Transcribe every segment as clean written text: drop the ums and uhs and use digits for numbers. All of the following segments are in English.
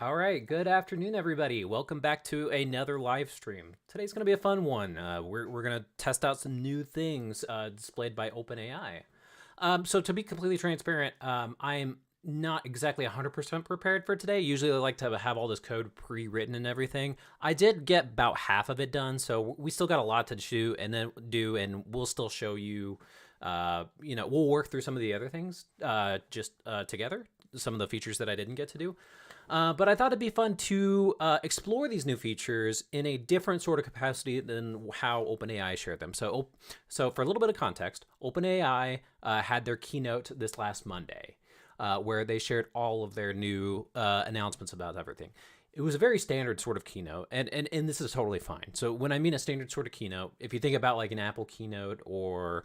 All right, good afternoon, everybody. Welcome back to another live stream. Today's going to be a fun one. We're going to test out some new things displayed by OpenAI. So to be completely transparent, I'm not exactly 100% prepared for today. Usually I like to have all this code pre-written and everything. I did get about half of it done, so we still got a lot to do, and we'll still show you, we'll work through some of the other things together, some of the features that I didn't get to do. But I thought it'd be fun to explore these new features in a different sort of capacity than how OpenAI shared them. So for a little bit of context, OpenAI had their keynote this last Monday, where they shared all of their new announcements about everything. It was a very standard sort of keynote, and this is totally fine. So when I mean a standard sort of keynote, if you think about like an Apple keynote or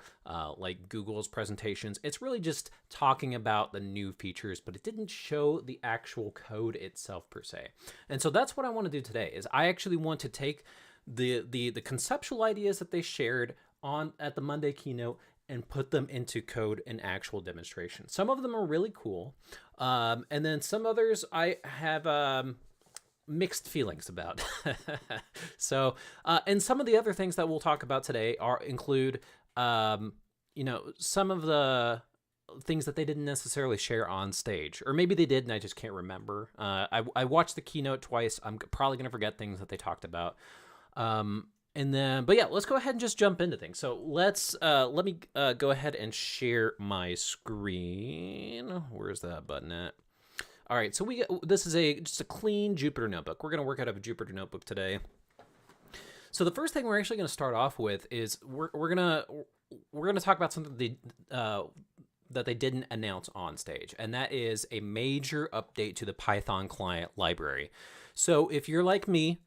like Google's presentations, it's really just talking about the new features, but it didn't show the actual code itself per se. And so that's what I want to do today. Is I actually want to take the conceptual ideas that they shared at the Monday keynote and put them into code and actual demonstration. Some of them are really cool, and then some others I have mixed feelings about. So, and some of the other things that we'll talk about today include, some of the things that they didn't necessarily share on stage, or maybe they did and I just can't remember. I watched the keynote twice. I'm probably going to forget things that they talked about. But yeah, let's go ahead and just jump into things. So let me go ahead and share my screen. Where's that button at? All right, so this is just a clean Jupyter notebook. We're going to work out of a Jupyter notebook today. So the first thing we're actually going to start off with is we're going to talk about something that they didn't announce on stage, and that is a major update to the Python client library. So if you're like me,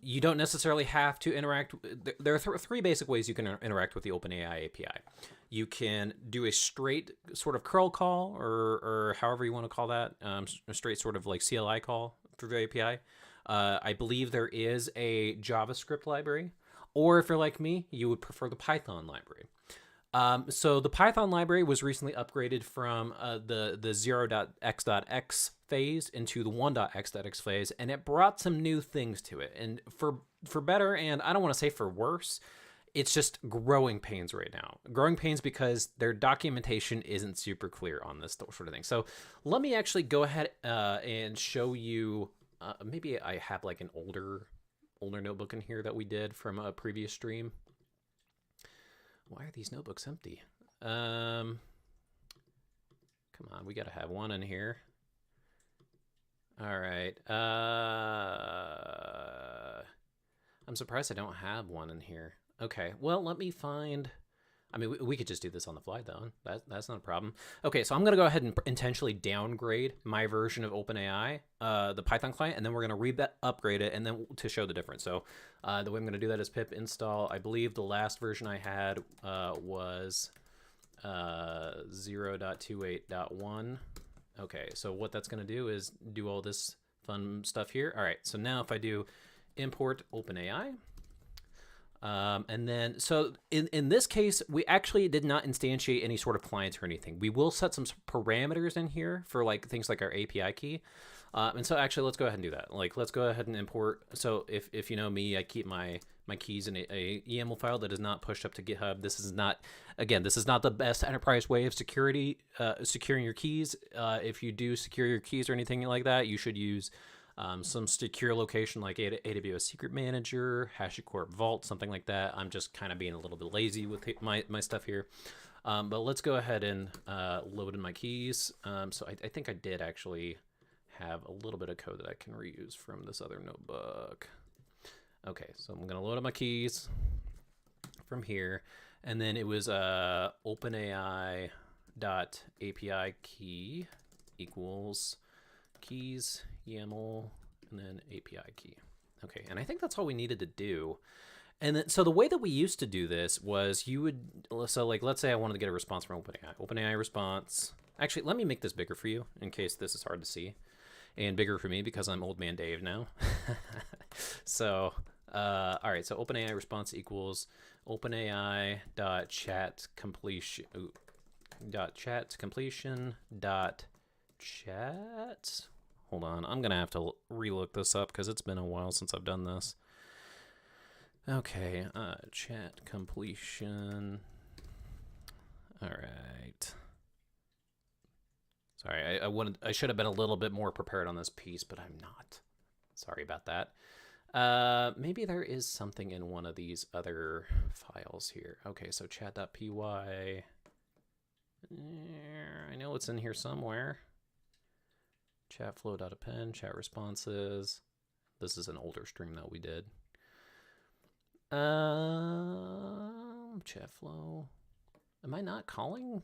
you don't necessarily have to interact. There are three basic ways you can interact with the OpenAI API. You can do a straight sort of curl call, or however you want to call that, a straight sort of like CLI call through the API. I believe there is a JavaScript library, or if you're like me, you would prefer the Python library. So the Python library was recently upgraded from the 0.x.x phase into the 1.x.x phase, and it brought some new things to it. And for better, and I don't want to say for worse, it's just growing pains right now. Growing pains because their documentation isn't super clear on this sort of thing. So let me actually go ahead and show you, maybe I have like an older notebook in here that we did from a previous stream. Why are these notebooks empty? Come on, we gotta have one in here. All right. I'm surprised I don't have one in here. Okay, well, let me find. I mean, we could just do this on the fly, though. That's not a problem. Okay, so I'm going to go ahead and intentionally downgrade my version of OpenAI, the Python client, and then we're going to upgrade it, and then to show the difference. So the way I'm going to do that is pip install. I believe the last version I had was 0.28.1. Okay, so what that's going to do is do all this fun stuff here. All right, so now if I do import OpenAI, and then, so in this case, we actually did not instantiate any sort of clients or anything. We will set some parameters in here for like things like our API key. And so actually, let's go ahead and do that. Like, let's go ahead and import. So if you know me, I keep my keys in a YAML file that is not pushed up to GitHub. This is not the best enterprise way of securing your keys. If you do secure your keys or anything like that, you should use some secure location like AWS Secret Manager, HashiCorp Vault, something like that. I'm just kind of being a little bit lazy with my stuff here. But let's go ahead and load in my keys. So I think I did actually have a little bit of code that I can reuse from this other notebook. Okay, so I'm going to load up my keys from here. And then it was OpenAI.API key equals keys YAML and then API key. Okay, and I think that's all we needed to do. And then, so the way that we used to do this was let's say I wanted to get a response from OpenAI response. Actually, let me make this bigger for you in case this is hard to see, and bigger for me because I'm old man Dave now. So, all right, so OpenAI response equals OpenAI.chat completion dot chat. Hold on. I'm going to have to relook this up because it's been a while since I've done this. Okay, chat completion. All right. Sorry, I should have been a little bit more prepared on this piece, but I'm not. Sorry about that. Maybe there is something in one of these other files here. Okay, so chat.py. I know it's in here somewhere. Chat flow.append, chat responses. This is an older stream that we did. Chat flow. Am I not calling?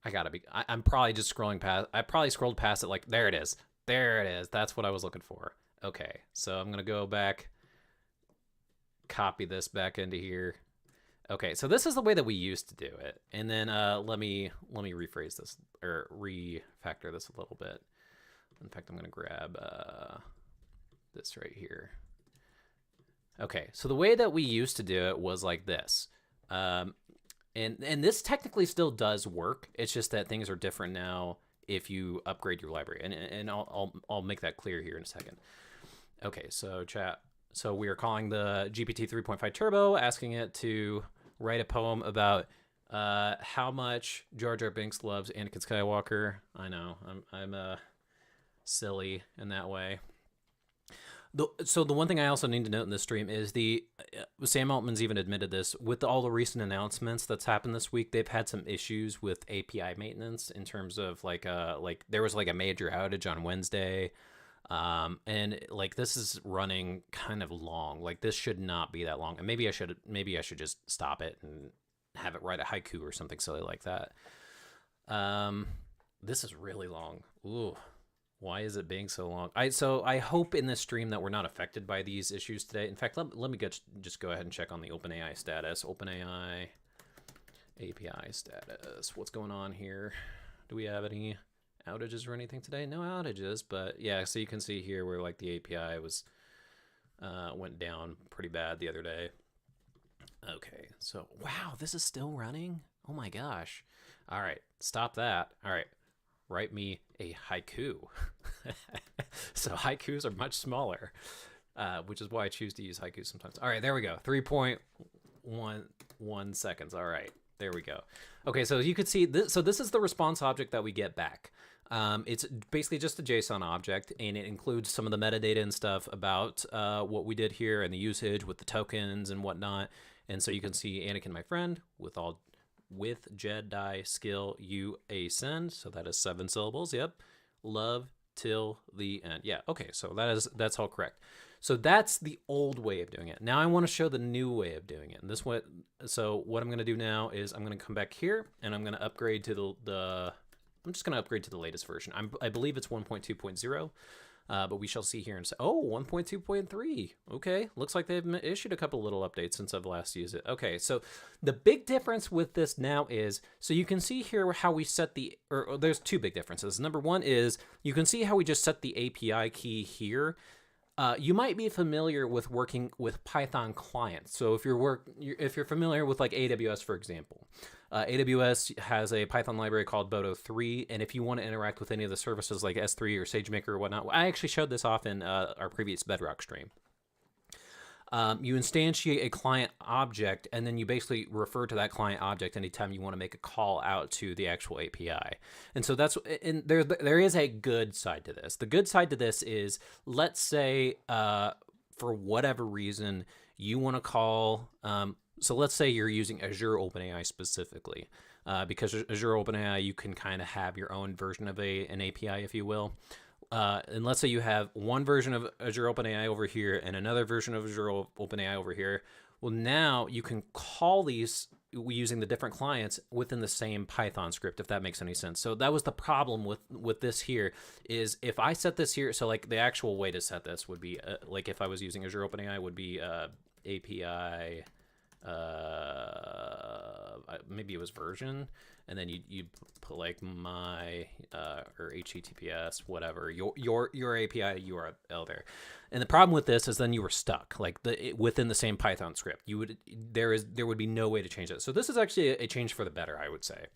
I gotta be. I'm probably just scrolling past. I probably scrolled past it. Like, there it is. There it is. That's what I was looking for. Okay, so I'm gonna go back, copy this back into here. Okay, so this is the way that we used to do it. And then let me rephrase this or refactor this a little bit. In fact, I'm gonna grab this right here. Okay, so the way that we used to do it was like this. And this technically still does work. It's just that things are different now if you upgrade your library. And I'll make that clear here in a second. Okay, so chat. So we are calling the GPT 3.5 Turbo, asking it to write a poem about how much Jar Jar Binks loves Anakin Skywalker. I know, I'm silly in that way. So the one thing I also need to note in this stream is Sam Altman's even admitted this, with all the recent announcements that's happened this week, they've had some issues with API maintenance in terms of like there was like a major outage on Wednesday. And like this is running kind of long. Like this should not be that long. And maybe I should just stop it and have it write a haiku or something silly like that. This is really long. Ooh. Why is it being so long? So I hope in this stream that we're not affected by these issues today. In fact, let me just go ahead and check on the OpenAI status. OpenAI API status. What's going on here? Do we have any outages or anything today? No outages, but yeah, so you can see here where like the API was went down pretty bad the other day. Okay, so wow, this is still running? Oh my gosh. All right, stop that. All right. Write me a haiku. So haikus are much smaller, which is why I choose to use haikus sometimes. All right, there we go. 3.11 seconds. All right, there we go. Okay, so you could see this. So this is the response object that we get back. It's basically just a JSON object, and it includes some of the metadata and stuff about what we did here and the usage with the tokens and whatnot. And so you can see Anakin, my friend, with Jedi skill you ascend. So that is 7 syllables. Yep. Love till the end. Yeah. Okay. So that's all correct. So that's the old way of doing it. Now I want to show the new way of doing it. And this way, so what I'm going to do now is I'm going to come back here and I'm going to upgrade to I'm just going to upgrade to the latest version. I believe it's 1.2.0. But we shall see here and say, oh, 1.2.3. Okay, looks like they've issued a couple little updates since I've last used it. Okay, so the big difference with this now is, so you can see here how we set or there's two big differences. Number one is you can see how we just set the API key here. You might be familiar with working with Python clients. So if you're familiar with like AWS, for example, AWS has a Python library called Boto 3, and if you want to interact with any of the services like S3 or SageMaker or whatnot, I actually showed this off in our previous Bedrock stream. You instantiate a client object, and then you basically refer to that client object anytime you want to make a call out to the actual API. And so there is a good side to this. The good side to this is, let's say for whatever reason you want to call. So let's say you're using Azure OpenAI specifically, because Azure OpenAI, you can kind of have your own version of an API, if you will. And let's say you have one version of Azure OpenAI over here and another version of Azure OpenAI over here. Well, now you can call these using the different clients within the same Python script, if that makes any sense. So that was the problem with this here, is if I set this here, so like the actual way to set this would be, like if I was using Azure OpenAI, would be API, maybe it was version, and then you put like my or HTTPS, whatever, your API URL there. And the problem with this is then you were stuck like within the same Python script. There would be no way to change it. So this is actually a change for the better, I would say.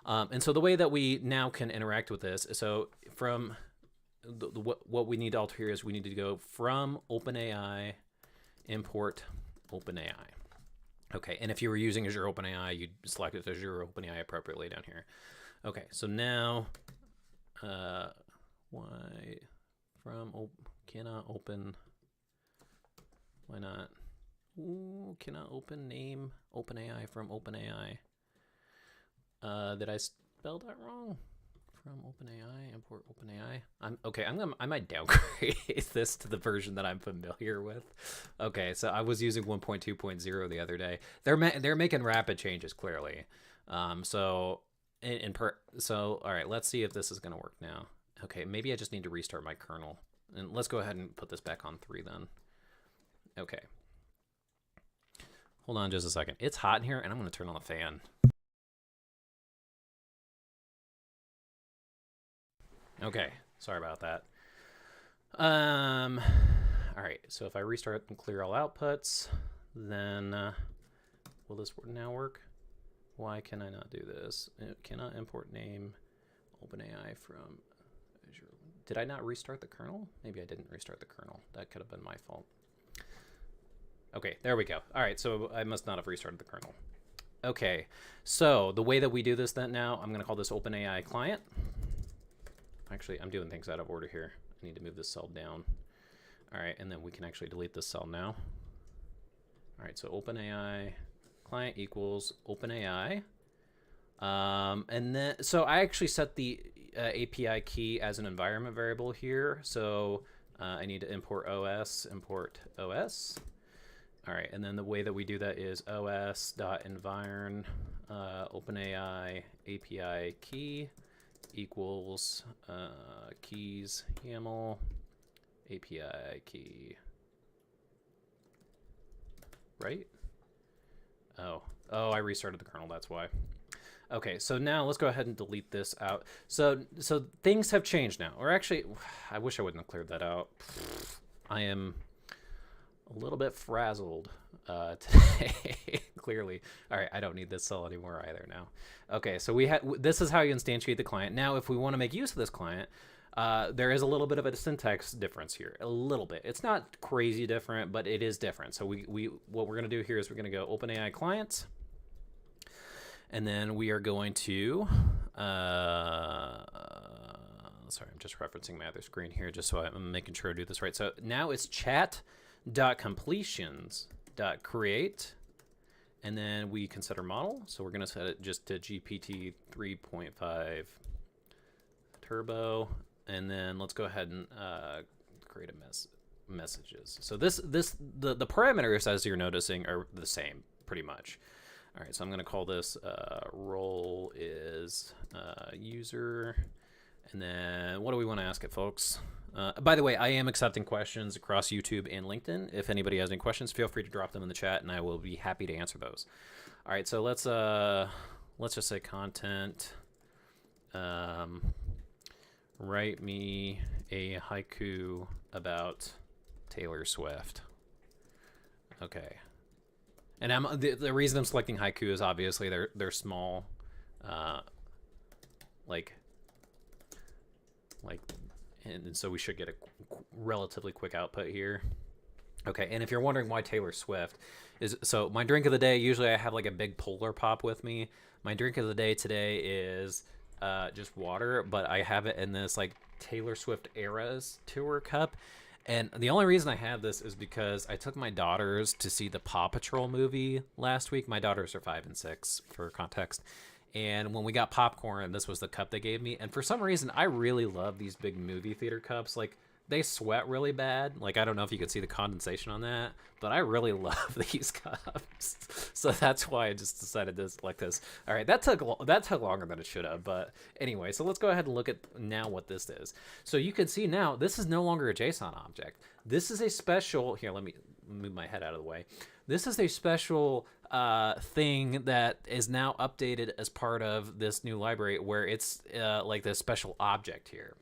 And so the way that we now can interact with this, so from what we need to alter here is we need to go from OpenAI, import OpenAI. Okay, and if you were using Azure OpenAI, you'd select it Azure OpenAI appropriately down here. Okay, so now, why from cannot open? Why not? Ooh, cannot open name OpenAI from OpenAI. Did I spell that wrong? From OpenAI, import OpenAI. I might downgrade this to the version that I'm familiar with. Okay, so I was using 1.2.0 the other day. They're making rapid changes clearly. So all right, let's see if this is gonna work now. Okay, maybe I just need to restart my kernel. And let's go ahead and put this back on 3 then. Okay. Hold on just a second. It's hot in here, and I'm gonna turn on the fan. Okay, sorry about that. All right, so if I restart and clear all outputs, then will this now work? Why can I not do this? It cannot import name OpenAI from Azure. Did I not restart the kernel? Maybe I didn't restart the kernel. That could have been my fault. Okay, there we go. All right, so I must not have restarted the kernel. Okay, so the way that we do this then now, I'm gonna call this OpenAI client. Actually, I'm doing things out of order here. I need to move this cell down. All right, and then we can actually delete this cell now. All right, so OpenAI client equals OpenAI. And then, so I actually set the API key as an environment variable here. So I need to import OS. All right, and then the way that we do that is os.environ OpenAI API key equals keys YAML API key, right? Oh, I restarted the kernel, that's why. Okay, so now let's go ahead and delete this out. So things have changed now, or actually, I wish I wouldn't have cleared that out. I am a little bit frazzled today, clearly. All right, I don't need this cell anymore either now. Okay, so this is how you instantiate the client. Now, if we want to make use of this client, there is a little bit of a syntax difference here, a little bit. It's not crazy different, but it is different. So what we're going to do here is we're going to go OpenAI client, and then we are going to, sorry, I'm just referencing my other screen here just so I'm making sure I do this right. So now it's chat.completions.create, and then we can set our model. So we're going to set it just to GPT 3.5 turbo, and then let's go ahead and create a messages. So the parameters, as you're noticing, are the same pretty much. All right, so I'm going to call this role is user, and then what do we want to ask it, folks? By the way, I am accepting questions across YouTube and LinkedIn. If anybody has any questions, feel free to drop them in the chat, and I will be happy to answer those. All right, so let's just say content. Write me a haiku about Taylor Swift. Okay, and the reason I'm selecting haiku is obviously they're small, and so we should get a relatively quick output here. Okay, and if you're wondering why Taylor Swift is, so my drink of the day, usually I have like a big Polar Pop with me. My drink of the day today is just water, but I have it in this like Taylor Swift Eras Tour cup. And the only reason I have this is because I took my daughters to see the Paw Patrol movie last week. My daughters are 5 and 6 for context. And when we got popcorn, this was the cup they gave me. And for some reason, I really love these big movie theater cups. Like, they sweat really bad. Like, I don't know if you could see the condensation on that, but I really love these cups. So that's why I just decided to select this. All right, that took longer than it should have. But anyway, so let's go ahead and look at now what this is. So you can see now, this is no longer a JSON object. This is a special, here, let me move my head out of the way. This is a special thing that is now updated as part of this new library where it's like this special object here.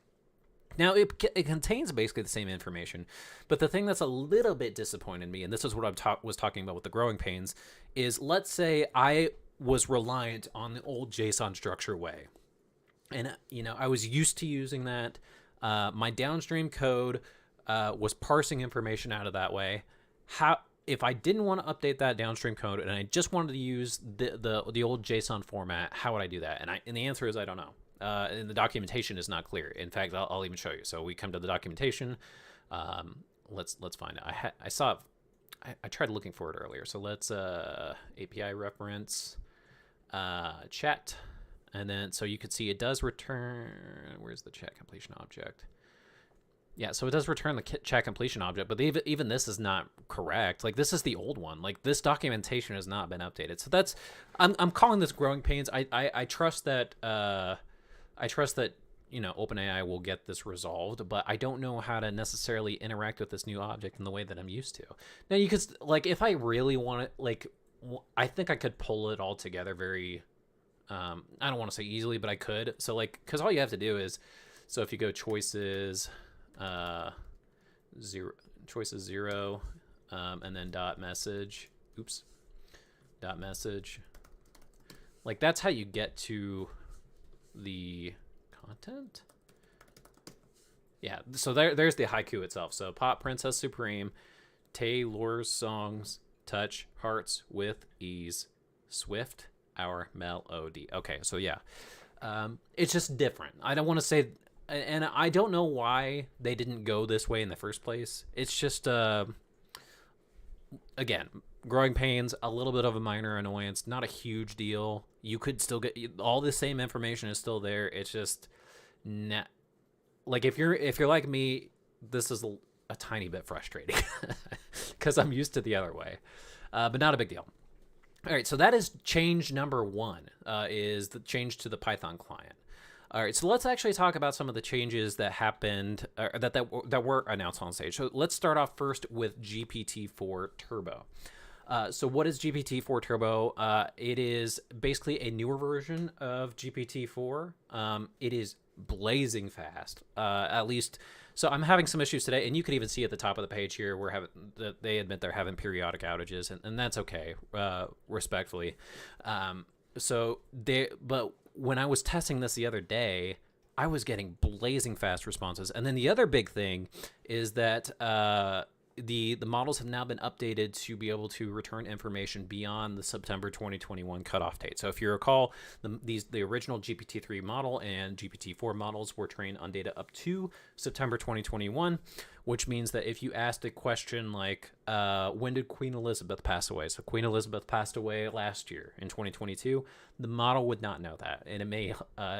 Now, it contains basically the same information, but the thing that's a little bit disappointed me, and this is what I was talking about with the growing pains, is let's say I was reliant on the old JSON structure way. And, you know, I was used to using that. My downstream code was parsing information out of that way. How if I didn't want to update that downstream code and I just wanted to use the old JSON format, how would I do that? And the answer is I don't know. And the documentation is not clear. In fact, I'll even show you. So we come to the documentation. Let's find it. I tried looking for it earlier. So let's API reference chat, and then so you could see it does return. Where's the chat completion object? Yeah, so it does return the chat completion object, but even this is not correct. Like, this is the old one. Like, this documentation has not been updated. So that's I'm calling this growing pains. I trust that OpenAI will get this resolved, but I don't know how to necessarily interact with this new object in the way that I'm used to. Now, you could, like, if I really want it, like, I think I could pull it all together very, I don't want to say easily, but I could. So, like, because all you have to do is, so if you go choices, zero, and then dot message, dot message, like, that's how you get to the content. Yeah, so there's the haiku itself. So Pop Princess Supreme, Taylor's songs touch hearts with ease, swift our melody. Okay, so yeah, it's just different. I don't want to say, and I don't know why they didn't go this way in the first place. It's just again, growing pains, a little bit of a minor annoyance, not a huge deal. You could still get all the same information is still there. It's just not, like, if you're like me, this is a tiny bit frustrating because I'm used to the other way, but not a big deal. All right, so that is change number one, is the change to the Python client. All right, so let's actually talk about some of the changes that happened, that were announced on stage. So let's start off first with GPT-4 Turbo. So what is GPT-4 Turbo? It is basically a newer version of GPT-4. It is blazing fast, at least. So I'm having some issues today, and you can even see at the top of the page here, they admit they're having periodic outages, and that's okay, respectfully. But when I was testing this the other day, I was getting blazing fast responses. And then the other big thing is that the models have now been updated to be able to return information beyond the September 2021 cutoff date. So if you recall, the original GPT-3 model and GPT-4 models were trained on data up to September 2021, which means that if you asked a question like, when did Queen Elizabeth pass away? So Queen Elizabeth passed away last year in 2022. The model would not know that. And it may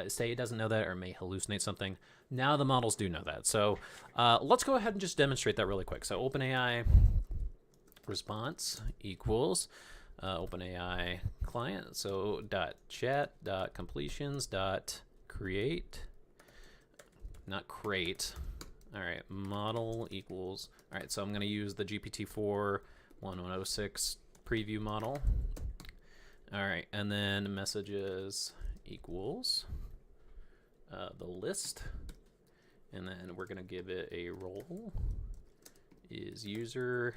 say it doesn't know that, or it may hallucinate something. Now the models do know that. So let's go ahead and just demonstrate that really quick. So OpenAI response equals OpenAI client. So .chat .completions .create, not crate. All right, model equals. All right, so I'm going to use the GPT-4 1106 preview model. All right, and then messages equals the list. And then we're going to give it a role is user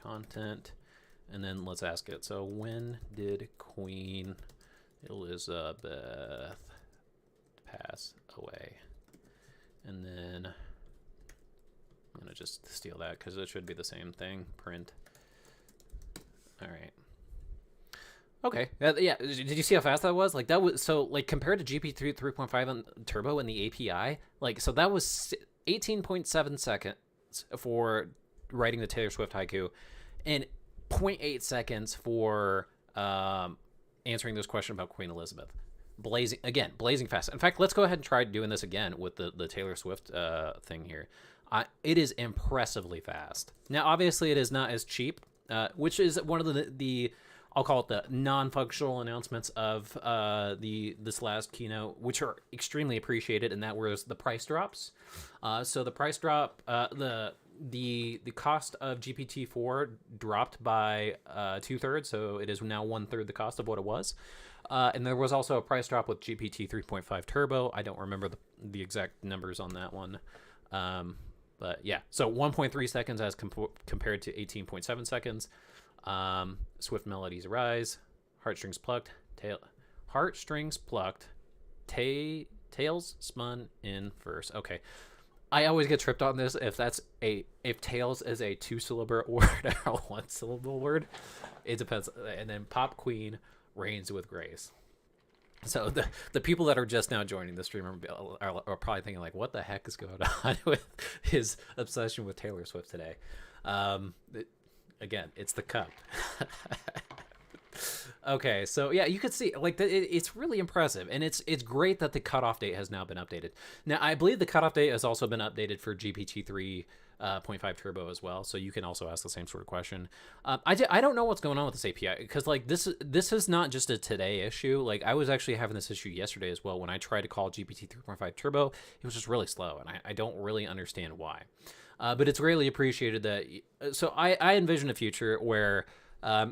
content. And then let's ask it. So when did Queen Elizabeth pass away? And then I'm going to just steal that because it should be the same thing. Print. All right. Okay. Yeah. Did you see how fast that was? Like, that was so, like, compared to GPT 3.5 on Turbo and the API, like, so that was 18.7 seconds for writing the Taylor Swift haiku and 0.8 seconds for answering this question about Queen Elizabeth. Blazing fast. In fact, let's go ahead and try doing this again with the Taylor Swift thing here. It is impressively fast. Now, obviously, it is not as cheap, which is one of the I'll call it the non-functional announcements of this last keynote, which are extremely appreciated, and that was the price drops. So the price drop, the cost of GPT-4 dropped by 2/3, so it is now 1/3 the cost of what it was. And there was also a price drop with GPT 3.5 Turbo. I don't remember the exact numbers on that one. But yeah, so 1.3 seconds as compared to 18.7 seconds. Swift melodies rise, heartstrings plucked, tails spun in verse. Okay. I always get tripped on this if tails is a 2-syllable word or a 1-syllable word. It depends. And then Pop Queen reigns with grace. So the people that are just now joining the stream are probably thinking like, what the heck is going on with his obsession with Taylor Swift today? Again, it's the cup. Okay, so yeah, you could see like it's really impressive, and it's great that the cutoff date has now been updated. Now, I believe the cutoff date has also been updated for GPT 3.5 Turbo as well, so you can also ask the same sort of question. I don't know what's going on with this API, because like this is not just a today issue. Like I was actually having this issue yesterday as well when I tried to call GPT 3.5 Turbo. It was just really slow, and I don't really understand why. But it's greatly appreciated that. So I envision a future where,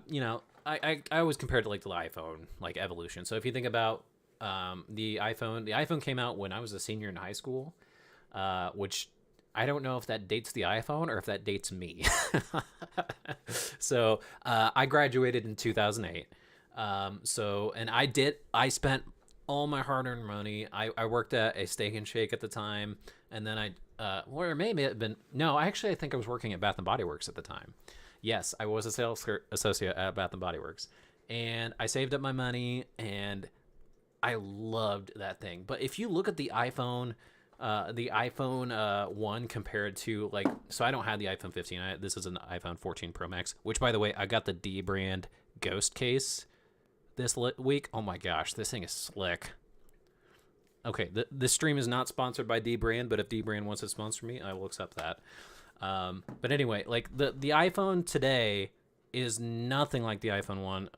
you know, I always compare it to like the iPhone like evolution. So if you think about the iPhone came out when I was a senior in high school, which I don't know if that dates the iPhone or if that dates me. So I graduated in 2008. And I spent all my hard-earned money. I worked at a Steak and Shake at the time, and then or maybe it had been, no, I think I was working at Bath and Body Works at the time. Yes, I was a sales associate at Bath and Body Works, and I saved up my money, and I loved that thing. But if you look at the iPhone 1 compared to like, so I don't have the iPhone 15. This is an iPhone 14 Pro Max, which by the way, I got the D brand Ghost case this week. Oh my gosh, this thing is slick. Okay, this stream is not sponsored by D brand, but if D brand wants to sponsor me, I will accept that. But anyway, like the iPhone today is nothing like the iPhone 1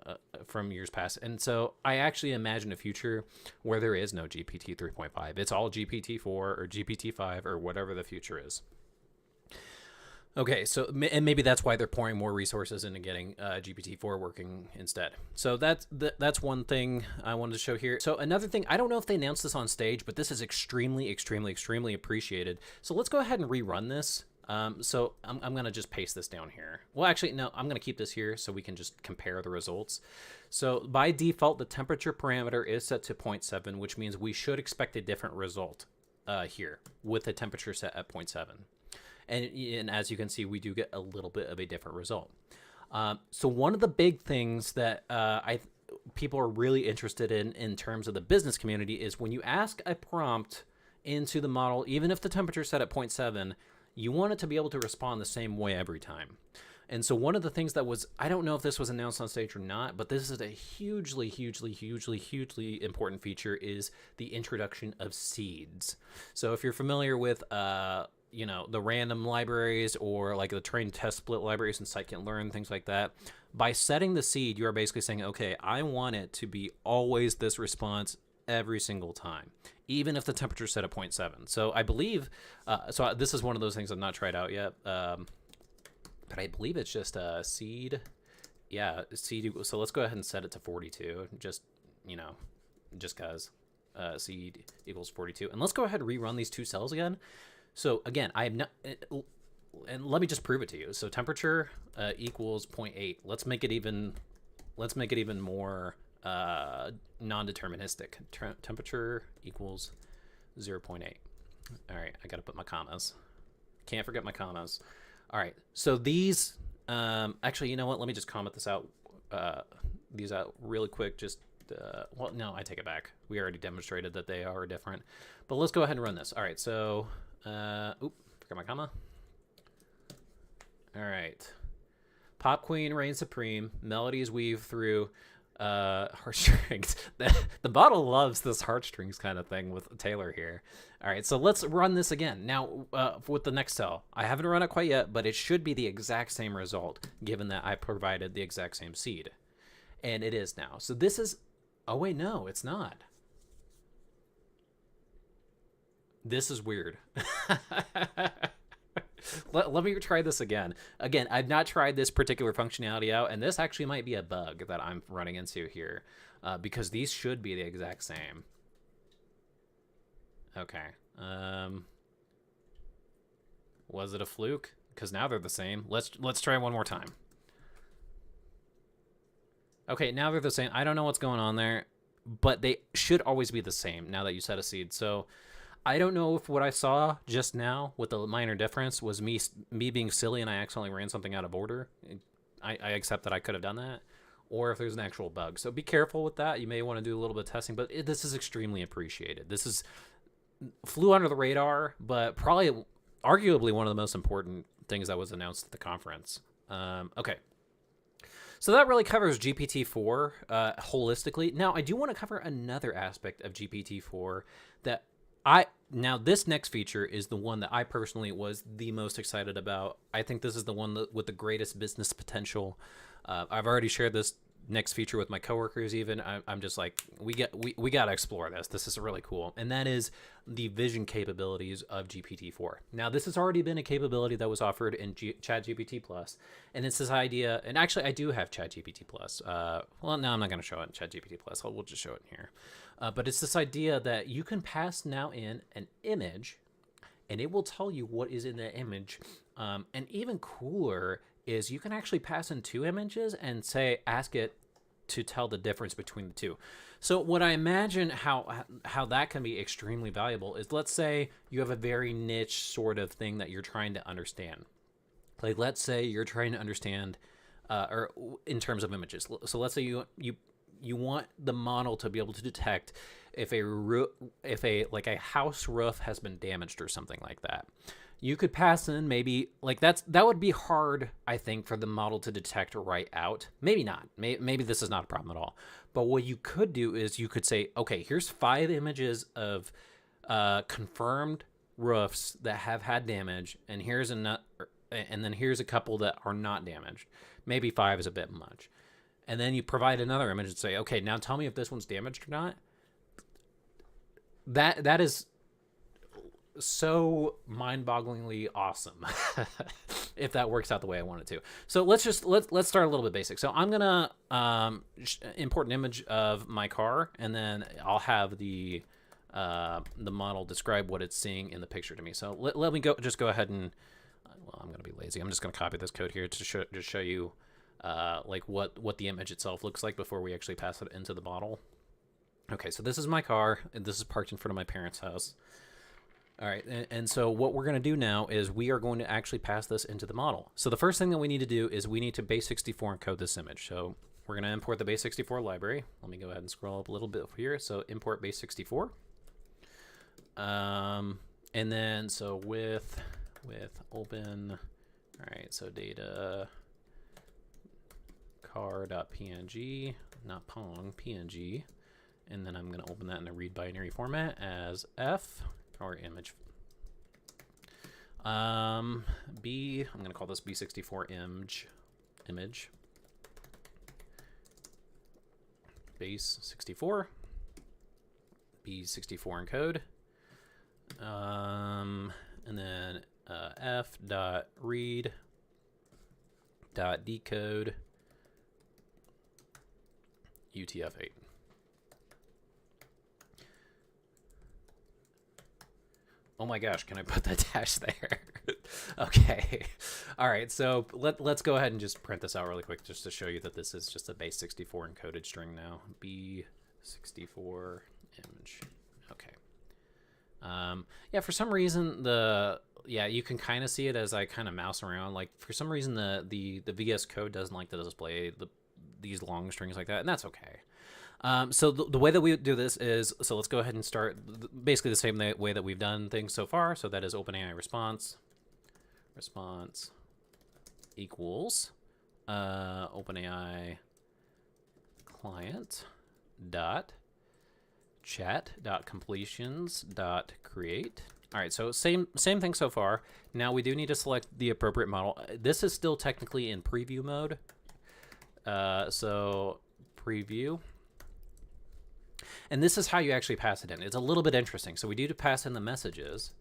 from years past. And so I actually imagine a future where there is no GPT 3.5. It's all GPT 4 or GPT 5 or whatever the future is. Okay, so and maybe that's why they're pouring more resources into getting GPT-4 working instead. So that's one thing I wanted to show here. So another thing, I don't know if they announced this on stage, but this is extremely, extremely, extremely appreciated. So let's go ahead and rerun this. So I'm going to just paste this down here. Well, actually, no, I'm going to keep this here so we can just compare the results. So by default, the temperature parameter is set to 0.7, which means we should expect a different result here with the temperature set at 0.7. And as you can see, we do get a little bit of a different result. So one of the big things that people are really interested in terms of the business community is when you ask a prompt into the model, even if the temperature is set at 0.7, you want it to be able to respond the same way every time. And so one of the things that was, I don't know if this was announced on stage or not, but this is a hugely, hugely, hugely, hugely important feature, is the introduction of seeds. So if you're familiar with the random libraries or like the train test split libraries and scikit-learn, things like that, by setting the seed, you are basically saying, okay, I want it to be always this response every single time, even if the temperature is set at 0.7. So I believe, so this is one of those things I've not tried out yet, but I believe it's just a seed. Yeah, seed. So let's go ahead and set it to 42, just because seed equals 42. And let's go ahead and rerun these two cells again. So again, I am not, and let me just prove it to you. So temperature equals 0.8. Let's make it even more non-deterministic. Temperature equals 0.8. All right, I got to put my commas. Can't forget my commas. All right, so these, actually, you know what? Let me just comment these out really quick. Just, well, no, I take it back. We already demonstrated that they are different. But let's go ahead and run this. All right, so, forgot my comma. All right. Pop Queen reigns supreme. Melodies weave through heartstrings. The bottle loves this heartstrings kind of thing with Taylor here. All right, so let's run this again. Now, with the next cell. I haven't run it quite yet, but it should be the exact same result, given that I provided the exact same seed. And it is now. So this is... Oh, wait, no, it's not. This is weird. Let me try this again. Again, I've not tried this particular functionality out, and this actually might be a bug that I'm running into here, because these should be the exact same. Okay. Was it a fluke? Because now they're the same. Let's try one more time. Okay, now they're the same. I don't know what's going on there, but they should always be the same now that you set a seed. So I don't know if what I saw just now with the minor difference was me being silly and I accidentally ran something out of order. I accept that I could have done that, or if there's an actual bug. So be careful with that. You may want to do a little bit of testing, but this is extremely appreciated. This is flew under the radar, but probably arguably one of the most important things that was announced at the conference. Okay. So that really covers GPT-4 holistically. Now, I do want to cover another aspect of GPT-4 that now this next feature is the one that I personally was the most excited about. I think this is the one with the greatest business potential. I've already shared this next feature with my coworkers. Even I'm just like, we got to explore this. This is really cool, and that is the vision capabilities of GPT-4. Now, this has already been a capability that was offered in ChatGPT Plus, and it's this idea. And actually, I do have ChatGPT Plus. Well, no, I'm not going to show it in ChatGPT Plus. We'll just show it in here. But it's this idea that you can pass now in an image, and it will tell you what is in that image. And even cooler is you can actually pass in two images and ask it to tell the difference between the two. So what I imagine how that can be extremely valuable is, let's say you have a very niche sort of thing that you're trying to understand. Like, let's say you're trying to understand, or in terms of images. So let's say you want the model to be able to detect if a house roof has been damaged or something like that. You could pass in maybe like that would be hard, I think, for the model to detect right out. Maybe not. Maybe this is not a problem at all. But what you could do is you could say, okay, here's 5 images of confirmed roofs that have had damage, and then here's a couple that are not damaged. Maybe 5 is a bit much. And then you provide another image and say, okay, now tell me if this one's damaged or not. That is so mind-bogglingly awesome if that works out the way I want it to. So let's start a little bit basic. So I'm gonna import an image of my car, and then I'll have the model describe what it's seeing in the picture to me. So let me go ahead and well, I'm gonna be lazy. I'm just gonna copy this code here to show you like what the image itself looks like before we actually pass it into the model. Okay, so this is my car, and this is parked in front of my parents' house. All right, and so what we're going to do now is we are going to actually pass this into the model. So the first thing that we need to do is we need to base64 encode this image. So we're going to import the base64 library. Let me go ahead and scroll up a little bit here. So import base64. And then so with open, all right, so data car.png, not pong, png. And then I'm going to open that in a read binary format as F. Or image. I'm going to call this B64 image. Base 64. B64 encode. And then F dot read dot decode UTF-8. Oh my gosh, can I put that dash there? Okay. All right, so let's go ahead and just print this out really quick just to show you that this is just a base 64 encoded string now. B64 image. Okay. Yeah, for some reason you can kind of see it as I kind of mouse around. Like, for some reason the VS Code doesn't like to display these long strings like that, and that's okay. So the way that we do this is, so let's go ahead and start basically the same way that we've done things so far. So that is OpenAI response equals OpenAI client dot chat dot completions dot create. All right, so same thing so far. Now we do need to select the appropriate model. This is still technically in preview mode. So preview. And this is how you actually pass it in. It's a little bit interesting. So we do pass in the messages.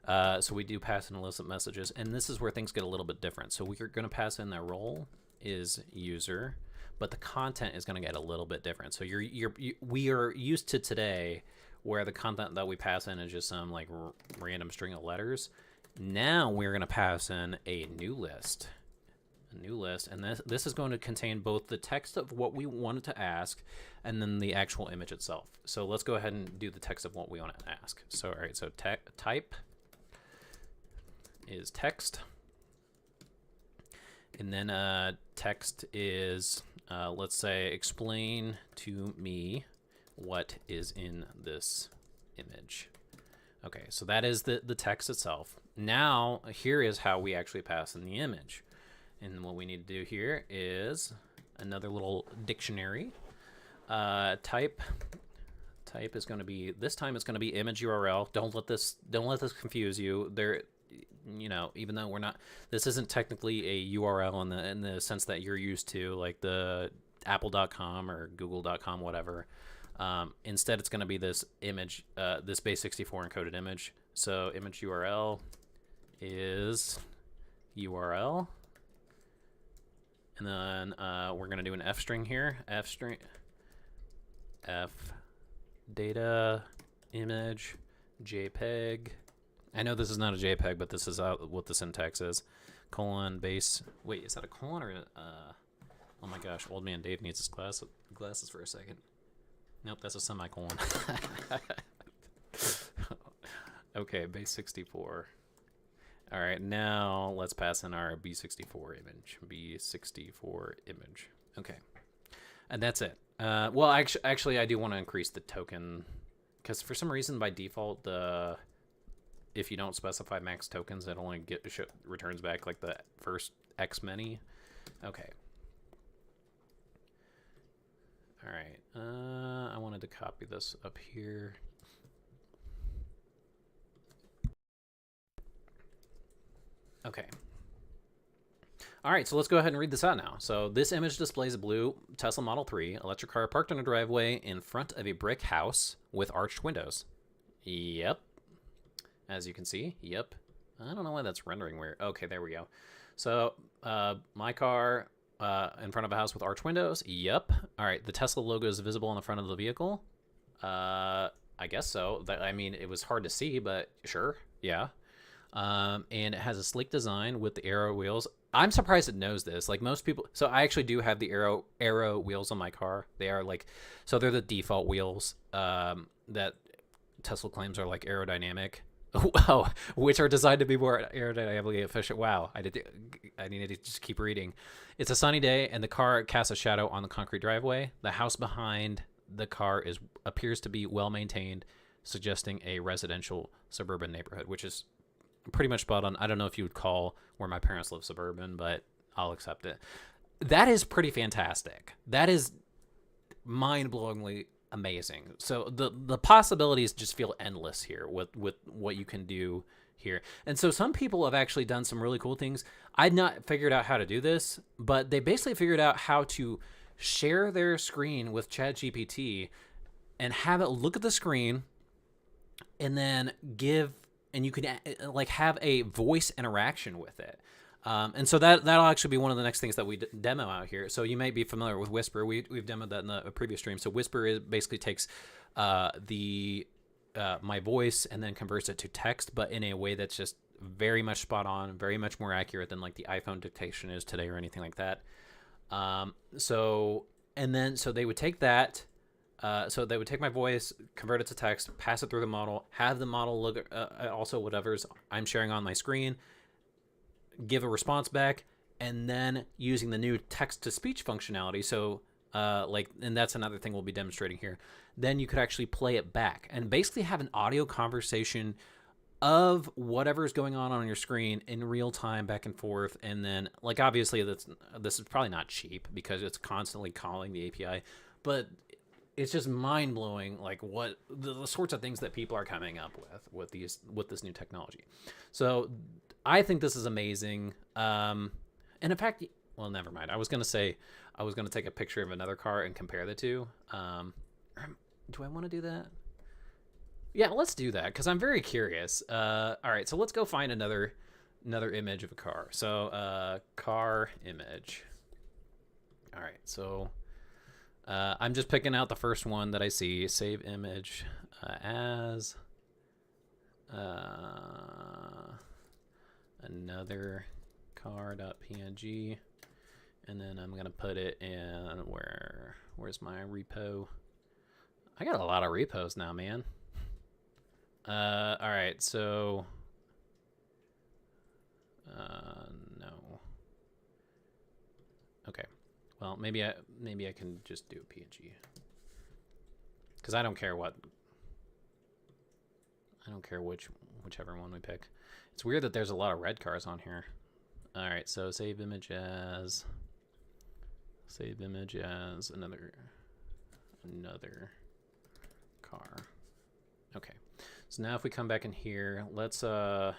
So we do pass in illicit messages. And this is where things get a little bit different. So we're going to pass in the role is user, but the content is going to get a little bit different. So we are used to today where the content that we pass in is just some like random string of letters. Now we're going to pass in a new list. a new list, and this is going to contain both the text of what we wanted to ask and then the actual image itself. So let's go ahead and do the text of what we want to ask. So all right, so type is text, and then text is let's say explain to me what is in this image. Okay, so that is the text itself. Now here is how we actually pass in the image. And what we need to do here is another little dictionary. Type is going to be, this time it's going to be image URL. Don't let this confuse you. There, you know, even though we're not, this isn't technically a URL in the sense that you're used to, like the apple.com or google.com, whatever. Instead, it's going to be this image, this base64 encoded image. So image URL is URL. And then we're going to do an F string here. F data image JPEG. I know this is not a JPEG, but this is what the syntax is. Colon base. Wait, is that a colon or oh my gosh, old man Dave needs his glasses for a second. Nope, that's a semicolon. Okay, base 64. All right, now let's pass in our B64 image. B64 image. Okay, and that's it. Well, actually, I do want to increase the token because for some reason by default, if you don't specify max tokens, it only returns back like the first X many. Okay. All right. I wanted to copy this up here. Okay. All right, so let's go ahead and read this out now. So this image displays a blue Tesla Model 3 electric car parked on a driveway in front of a brick house with arched windows. Yep. As you can see, yep. I don't know why that's rendering weird. Okay, there we go. So my car in front of a house with arched windows. Yep. All right, the Tesla logo is visible on the front of the vehicle. I guess so. I mean, it was hard to see, but sure. Yeah. And it has a sleek design with the arrow wheels. I'm surprised it knows this. Like most people, so I actually do have the arrow wheels on my car. They are like, so they're the default wheels that Tesla claims are like aerodynamic. Wow, which are designed to be more aerodynamically efficient. Wow, I needed to just keep reading. It's a sunny day, and the car casts a shadow on the concrete driveway. The house behind the car appears to be well maintained, suggesting a residential suburban neighborhood, which is pretty much spot on. I don't know if you would call where my parents live suburban, but I'll accept it. That is pretty fantastic. That is mind-blowingly amazing. So the possibilities just feel endless here with what you can do here. And so some people have actually done some really cool things. I'd not figured out how to do this, but they basically figured out how to share their screen with ChatGPT and have it look at the screen and then and you can like have a voice interaction with it. And so that'll actually be one of the next things that we demo out here. So you may be familiar with Whisper. We've demoed that in the previous stream. So Whisper basically takes my voice and then converts it to text, but in a way that's just very much spot on, very much more accurate than like the iPhone dictation is today or anything like that. So they would take that. So they would take my voice, convert it to text, pass it through the model, have the model look also whatever's I'm sharing on my screen, give a response back, and then using the new text-to-speech functionality. So, and that's another thing we'll be demonstrating here. Then you could actually play it back and basically have an audio conversation of whatever is going on your screen in real time, back and forth. And then, like, obviously, this is probably not cheap because it's constantly calling the API, but it's just mind blowing, like what the sorts of things that people are coming up with this new technology. So I think this is amazing. And in fact, well, never mind. I was going to take a picture of another car and compare the two. Do I want to do that? Yeah, let's do that because I'm very curious. All right, so let's go find another image of a car. So car image. All right, so I'm just picking out the first one that I see. Save image as another car.png. And then I'm going to put it in where's my repo? I got a lot of repos now, man. All right, so no. Okay. Well, maybe I can just do a PNG. Cuz I don't care whichever one we pick. It's weird that there's a lot of red cars on here. All right, so save image as another car. Okay. So now if we come back in here, let's here,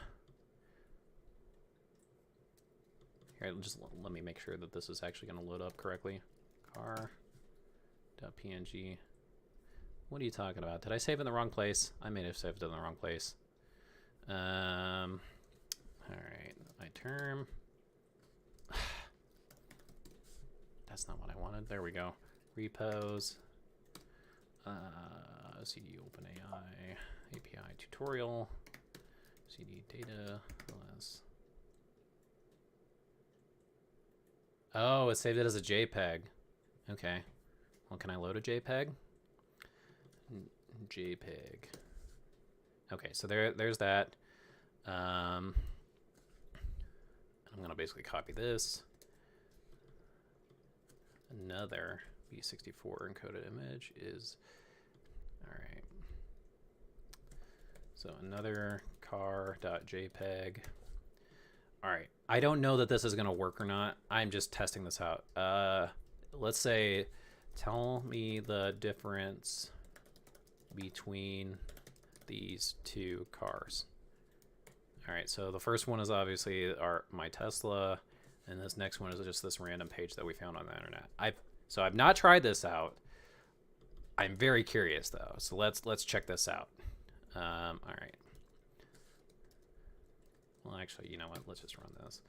just let me make sure that this is actually going to load up correctly. Car.png. What are you talking about? Did I save in the wrong place? I may have saved in the wrong place. All right, my term. That's not what I wanted. There we go. Repos. CD OpenAI API tutorial. CD data. Oh, it saved it as a JPEG. Okay. Well, can I load a JPEG? JPEG. Okay, so there's that. I'm gonna basically copy this. Another B64 encoded image is all right. So another car.jpg. All right. I don't know that this is gonna work or not. I'm just testing this out. Let's say, tell me the difference between these two cars. All right, so the first one is obviously my Tesla, and this next one is just this random page that we found on the internet. I've not tried this out. I'm very curious though, so let's check this out. All right. Well, actually, you know what? Let's just run this,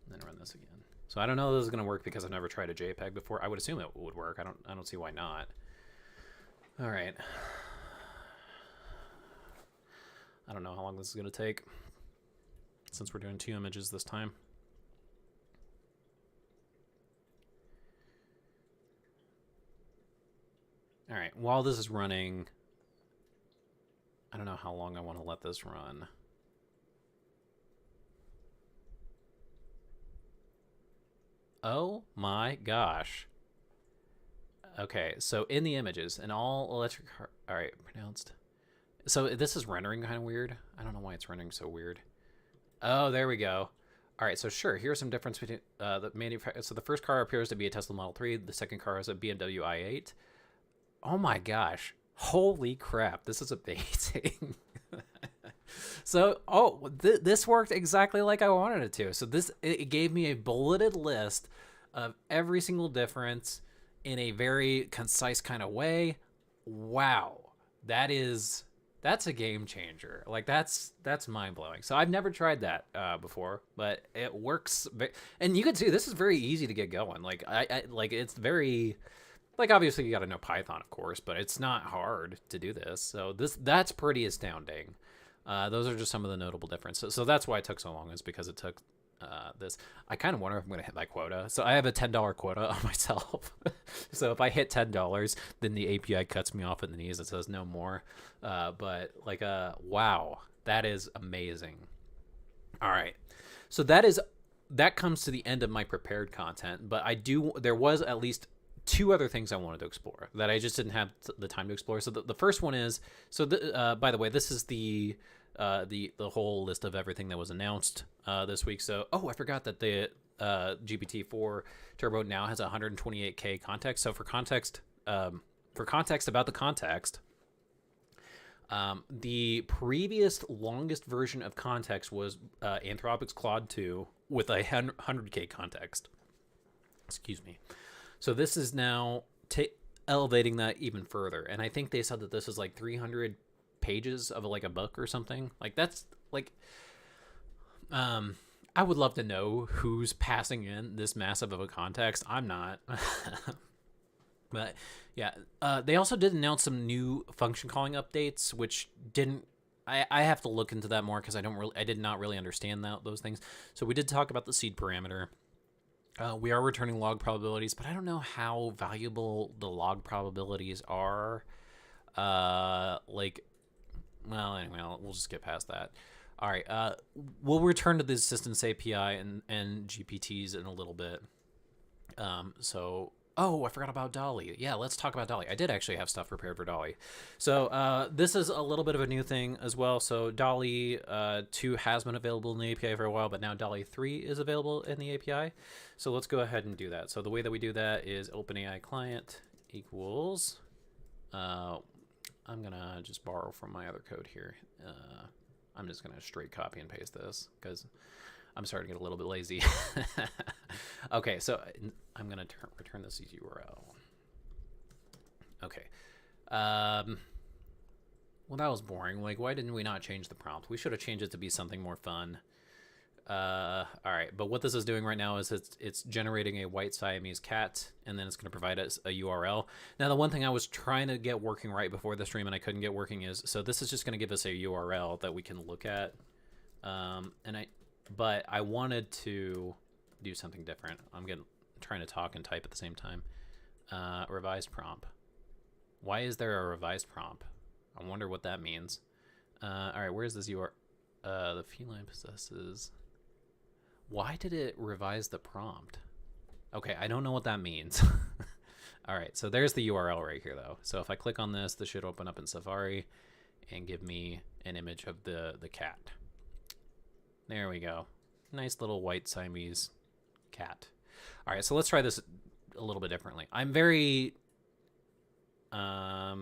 and then run this again. So I don't know if this is gonna work because I've never tried a JPEG before. I would assume it would work. I don't see why not. All right. I don't know how long this is gonna take, since we're doing 2 images this time. All right, while this is running, I don't know how long I want to let this run. Oh my gosh. Okay, so in the images, and all electric car, all right, pronounced. So this is rendering kind of weird. I don't know why it's rendering so weird. Oh, there we go. All right, so sure, here's some difference between the manufacturer. So the first car appears to be a Tesla Model 3. The second car is a BMW i8. Oh my gosh. Holy crap, this is amazing. So, this worked exactly like I wanted it to. So it gave me a bulleted list of every single difference in a very concise kind of way. Wow. That's a game changer. Like that's mind blowing. So I've never tried that before, but it works. And you can see this is very easy to get going. Like I like it's very, like obviously you got to know Python, of course, but it's not hard to do this. So that's pretty astounding. Those are just some of the notable differences. So that's why it took so long, is because it took this. I kind of wonder if I'm going to hit my quota. So I have a $10 quota on myself. So if I hit $10, then the API cuts me off at the knees. It says no more. But like, wow, that is amazing. All right. So that comes to the end of my prepared content, but there was at least 2 other things I wanted to explore that I just didn't have the time to explore. So the first one is, by the way, this is the whole list of everything that was announced this week. So, I forgot that the GPT-4 Turbo now has 128K context. So for context about the context, the previous longest version of context was Anthropic's Claude 2 with a 100K context. Excuse me. So this is now elevating that even further. And I think they said that this is like 300 pages of like a book or something. Like that's like, I would love to know who's passing in this massive of a context. I'm not. But yeah, they also did announce some new function calling updates, which I have to look into that more because I did not really understand those things. So we did talk about the seed parameter. We are returning log probabilities, but I don't know how valuable the log probabilities are. Like, well, anyway, we'll just get past that. All right. We'll return to the assistance API and GPTs in a little bit. Oh, I forgot about Dolly. Yeah, let's talk about Dolly. I did actually have stuff prepared for Dolly. So this is a little bit of a new thing as well. So Dolly 2 has been available in the API for a while, but now Dolly 3 is available in the API. So let's go ahead and do that. So the way that we do that is OpenAI client equals, I'm going to just borrow from my other code here. I'm just going to straight copy and paste this because I'm starting to get a little bit lazy. Okay, so I'm going to return this URL. Okay. Well, that was boring. Like, why didn't we not change the prompt? We should have changed it to be something more fun. All right, but what this is doing right now is it's generating a white Siamese cat, and then it's going to provide us a URL. Now, the one thing I was trying to get working right before the stream and I couldn't get working is, so this is just going to give us a URL that we can look at. But I wanted to do something different. I'm trying to talk and type at the same time. Revised prompt. Why is there a revised prompt? I wonder what that means. All right, where's this URL? The feline possesses. Why did it revise the prompt? Okay, I don't know what that means. All right, so there's the URL right here, though. So if I click on this should open up in Safari and give me an image of the cat. There we go. Nice little white Siamese cat. All right, so let's try this a little bit differently. I'm very... I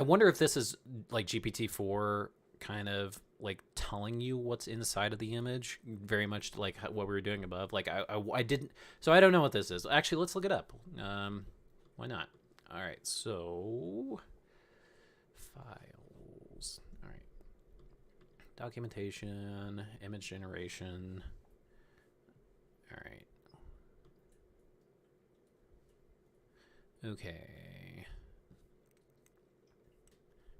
wonder if this is like GPT-4 kind of like telling you what's inside of the image, very much like what we were doing above. Like I didn't, so I don't know what this is. Actually, let's look it up. Why not? All right, so files. All right, documentation, image generation. All right. Okay.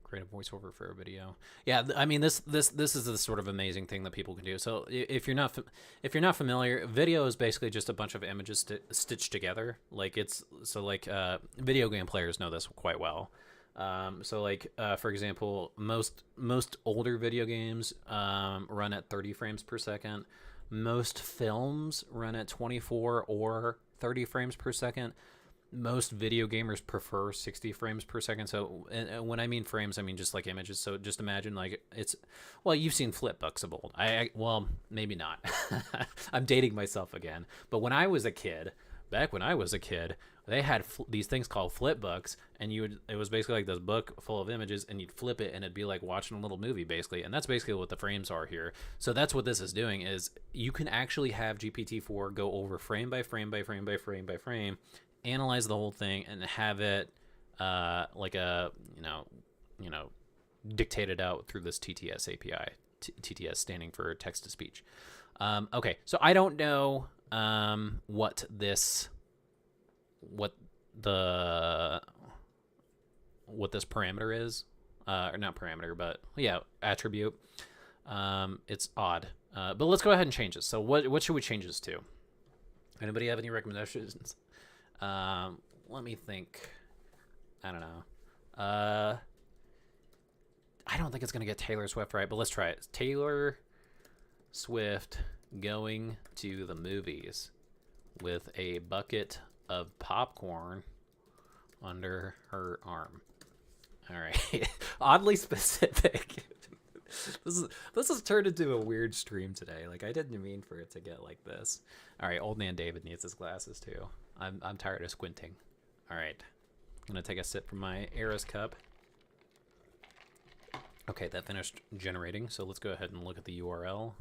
Create a voiceover for a video. Yeah, I mean this is the sort of amazing thing that people can do. So if you're not familiar, video is basically just a bunch of images stitched together. Like video game players know this quite well. For example, most older video games run at 30 frames per second. Most films run at 24 or 30 frames per second. Most video gamers prefer 60 frames per second. So when I mean frames, I mean just like images. So just imagine like you've seen flip books of old. Well, maybe not. I'm dating myself again. But when I was a kid, they had these things called flip books, and it was basically like this book full of images, and you'd flip it, and it'd be like watching a little movie, basically. And that's basically what the frames are here. So that's what this is doing, is you can actually have GPT-4 go over frame by frame by frame by frame by frame, analyze the whole thing, and have it dictated out through this TTS API. TTS standing for text to speech. Okay, so I don't know what this parameter is, or not parameter, but yeah, attribute. It's odd, but let's go ahead and change this. So what should we change this to? Anybody have any recommendations? Let me think. I don't know. I don't think it's gonna get Taylor Swift right, but let's try it. Taylor Swift going to the movies with a bucket of popcorn under her arm. All right. Oddly specific. This has turned into a weird stream today. Like, I didn't mean for it to get like this. All right, old man David needs his glasses too. I'm tired of squinting. All right, I'm gonna take a sip from my Eris cup. Okay, that finished generating. So let's go ahead and look at the URL.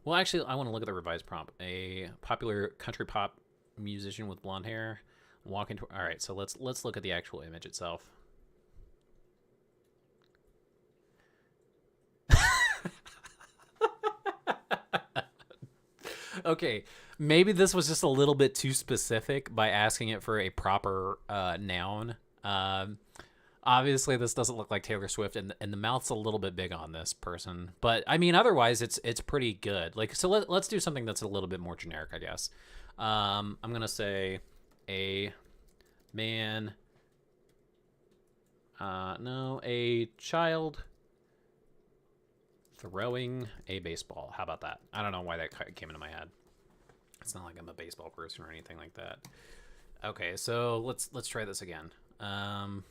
Well, actually, I want to look at the revised prompt. A popular country pop musician with blonde hair walking to. All right, so let's look at the actual image itself. Okay, maybe this was just a little bit too specific by asking it for a proper noun. Obviously, this doesn't look like Taylor Swift, and the mouth's a little bit big on this person. But I mean, otherwise, it's pretty good. Like, so let's do something that's a little bit more generic, I guess. I'm gonna say a man. No, a child throwing a baseball. How about that? I don't know why that came into my head. It's not like I'm a baseball person or anything like that. Okay, so let's try this again. And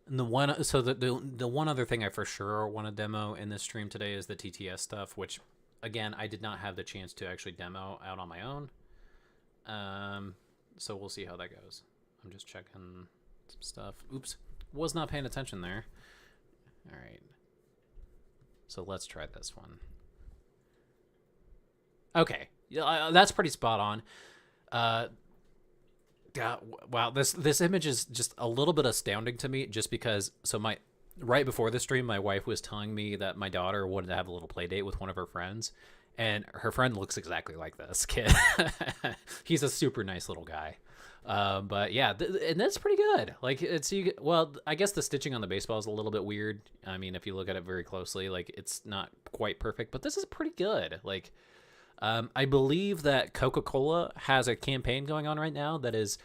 the one other thing I for sure want to demo in this stream today is the TTS stuff, which again I did not have the chance to actually demo out on my own. So we'll see how that goes. I'm just checking some stuff. Oops, was not paying attention there. All right. So let's try this one. Okay, yeah, that's pretty spot on. Wow, this image is just a little bit astounding to me, just because. So right before the stream, my wife was telling me that my daughter wanted to have a little play date with one of her friends, and her friend looks exactly like this kid. He's a super nice little guy. But yeah, and that's pretty good. Like well, I guess the stitching on the baseball is a little bit weird. I mean, if you look at it very closely, like it's not quite perfect, but this is pretty good. Like, I believe that Coca-Cola has a campaign going on right now that is,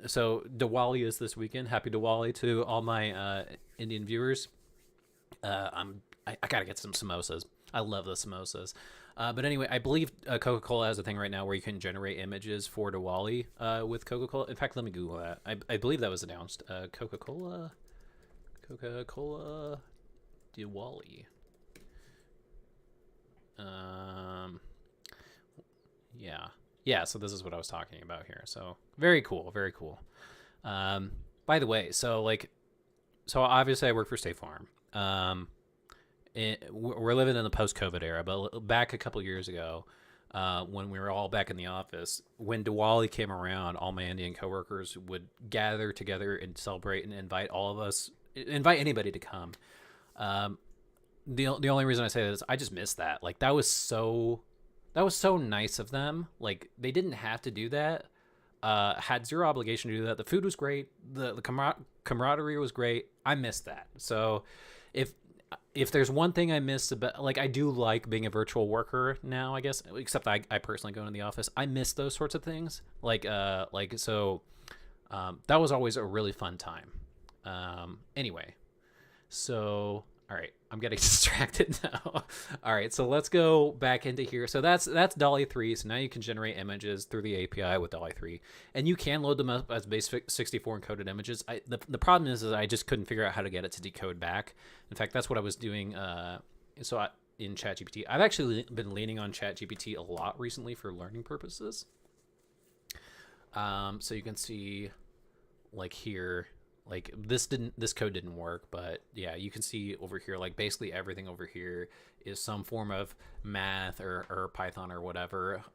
so Diwali is this weekend. Happy Diwali to all my Indian viewers. I gotta get some samosas. I love the samosas. But anyway, I believe Coca-Cola has a thing right now where you can generate images for Diwali with Coca-Cola. In fact, let me Google that. I believe that was announced. Coca-Cola Diwali. Yeah. So this is what I was talking about here. So very cool, very cool. By the way, so obviously I work for State Farm. We're living in the post-COVID era, but back a couple years ago, when we were all back in the office, when Diwali came around, all my Indian coworkers would gather together and celebrate and invite anybody to come. The only reason I say that is I just miss that. Like, that was so nice of them. Like, they didn't have to do that. Had zero obligation to do that. The food was great. The camaraderie was great. I missed that. So if there's one thing I miss about, like, I do like being a virtual worker now, I guess, except I personally go into the office. I miss those sorts of things. That was always a really fun time. Anyway, so, all right, I'm getting distracted now. All right, so let's go back into here. So that's DALL-E 3. So now you can generate images through the API with DALL-E 3, and you can load them up as base 64 encoded images. The problem is I just couldn't figure out how to get it to decode back. In fact, that's what I was doing. In ChatGPT, I've actually been leaning on ChatGPT a lot recently for learning purposes. So you can see, like here. Like, this code didn't work, but yeah, you can see over here, like, basically everything over here is some form of math or Python or whatever.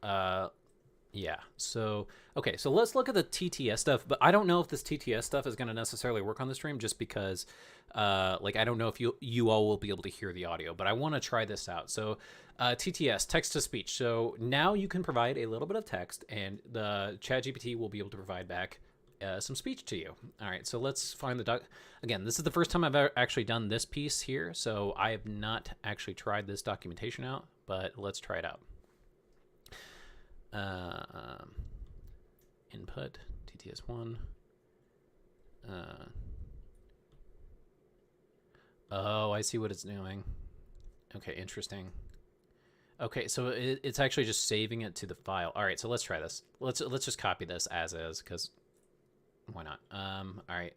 Yeah. So, okay. So let's look at the TTS stuff, but I don't know if this TTS stuff is going to necessarily work on the stream, just because, I don't know if you all will be able to hear the audio, but I want to try this out. So, TTS, text to speech. So now you can provide a little bit of text, and the ChatGPT will be able to provide back some speech to you. All right, so let's find the again, this is the first time I've ever actually done this piece here, so I have not actually tried this documentation out, but let's try it out. Input TTS1. Oh, I see what it's doing. Okay, interesting. Okay, so it's actually just saving it to the file. All right, so let's try this. Let's just copy this as is, because why not? All right,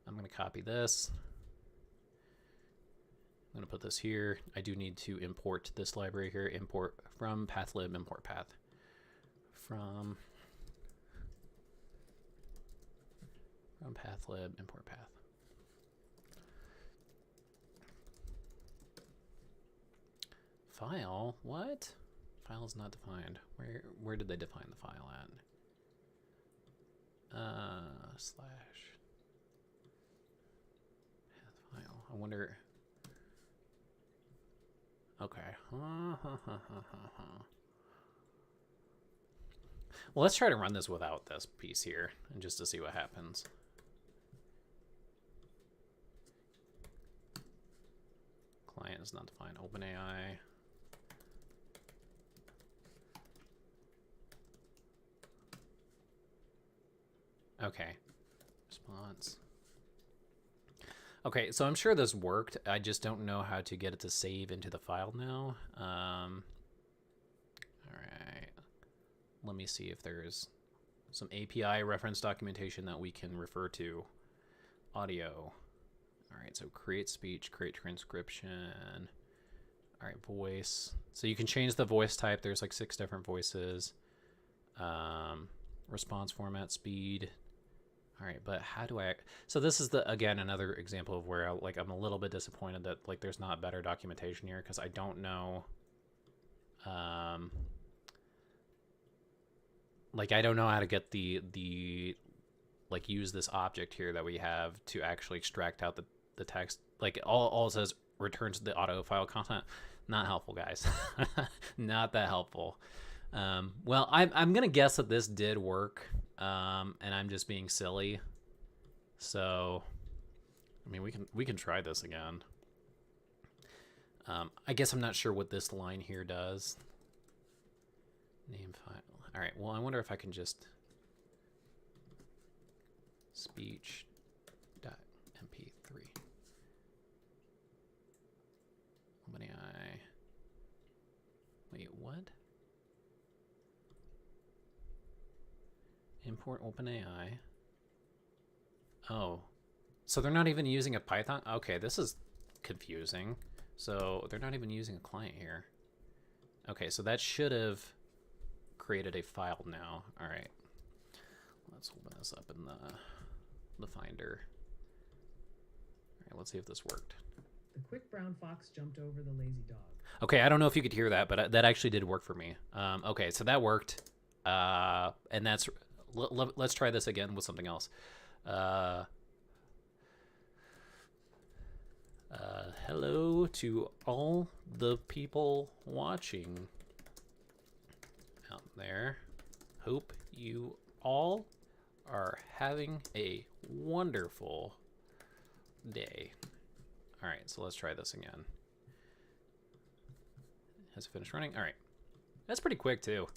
I'm gonna copy this. I'm gonna put this here. I do need to import this library here. Import from pathlib, import path. From pathlib, import path. File? What? File is not defined. Where did they define the file at? Slash path file. I wonder. Okay. Well, let's try to run this without this piece here, and just to see what happens. Client is not defined. OpenAI. Okay. Response. Okay, so I'm sure this worked. I just don't know how to get it to save into the file now. All right. Let me see if there's some API reference documentation that we can refer to. Audio. All right, so create speech, create transcription. All right, voice. So you can change the voice type. There's like 6 different voices. Response format, speed. All right, but how do I? So this is again another example of where I'm a little bit disappointed that like there's not better documentation here, because I don't know. Like I don't know how to get the like use this object here that we have to actually extract out the text. Like all it says returns the auto file content. Not helpful, guys. Not that helpful. Well, I'm gonna guess that this did work, and I'm just being silly. So, I mean, we can try this again. I guess I'm not sure what this line here does. Name file. All right. Well, I wonder if I can just speech.mp3. OpenAI. Wait, what? Import OpenAI. Oh, so they're not even using a Python? Okay, this is confusing. So they're not even using a client here. Okay, so that should have created a file now. All right, let's open this up in the Finder. All right, let's see if this worked. The quick brown fox jumped over the lazy dog. Okay, I don't know if you could hear that, but that actually did work for me. Okay, so that worked. And that's, let's try this again with something else. Hello to all the people watching out there. Hope you all are having a wonderful day. All right, so let's try this again. Has it finished running? All right. That's pretty quick too.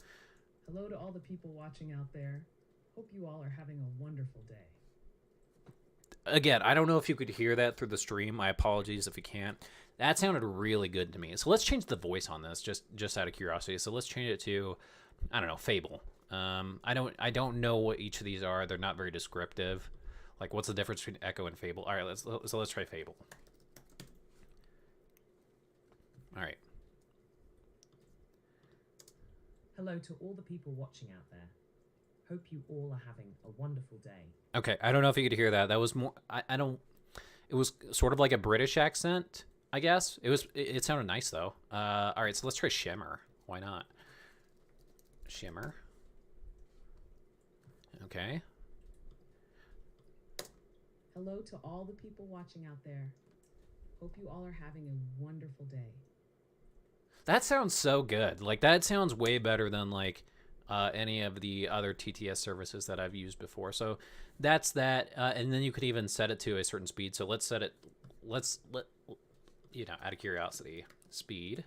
Hello to all the people watching out there. Hope you all are having a wonderful day. Again, I don't know if you could hear that through the stream. My apologies if you can't. That sounded really good to me. So let's change the voice on this, just out of curiosity. So let's change it to, I don't know, Fable. I don't know what each of these are. They're not very descriptive. Like, what's the difference between Echo and Fable? All right, let's try Fable. All right. Hello to all the people watching out there. Hope you all are having a wonderful day. Okay, I don't know if you could hear that. That was more. I don't. It was sort of like a British accent, I guess. It sounded nice though. All right, so let's try Shimmer. Why not? Shimmer. Okay. Hello to all the people watching out there. Hope you all are having a wonderful day. That sounds so good. Like, that sounds way better than like any of the other TTS services that I've used before. So that's that. And then you could even set it to a certain speed. So let's set it. Out of curiosity, speed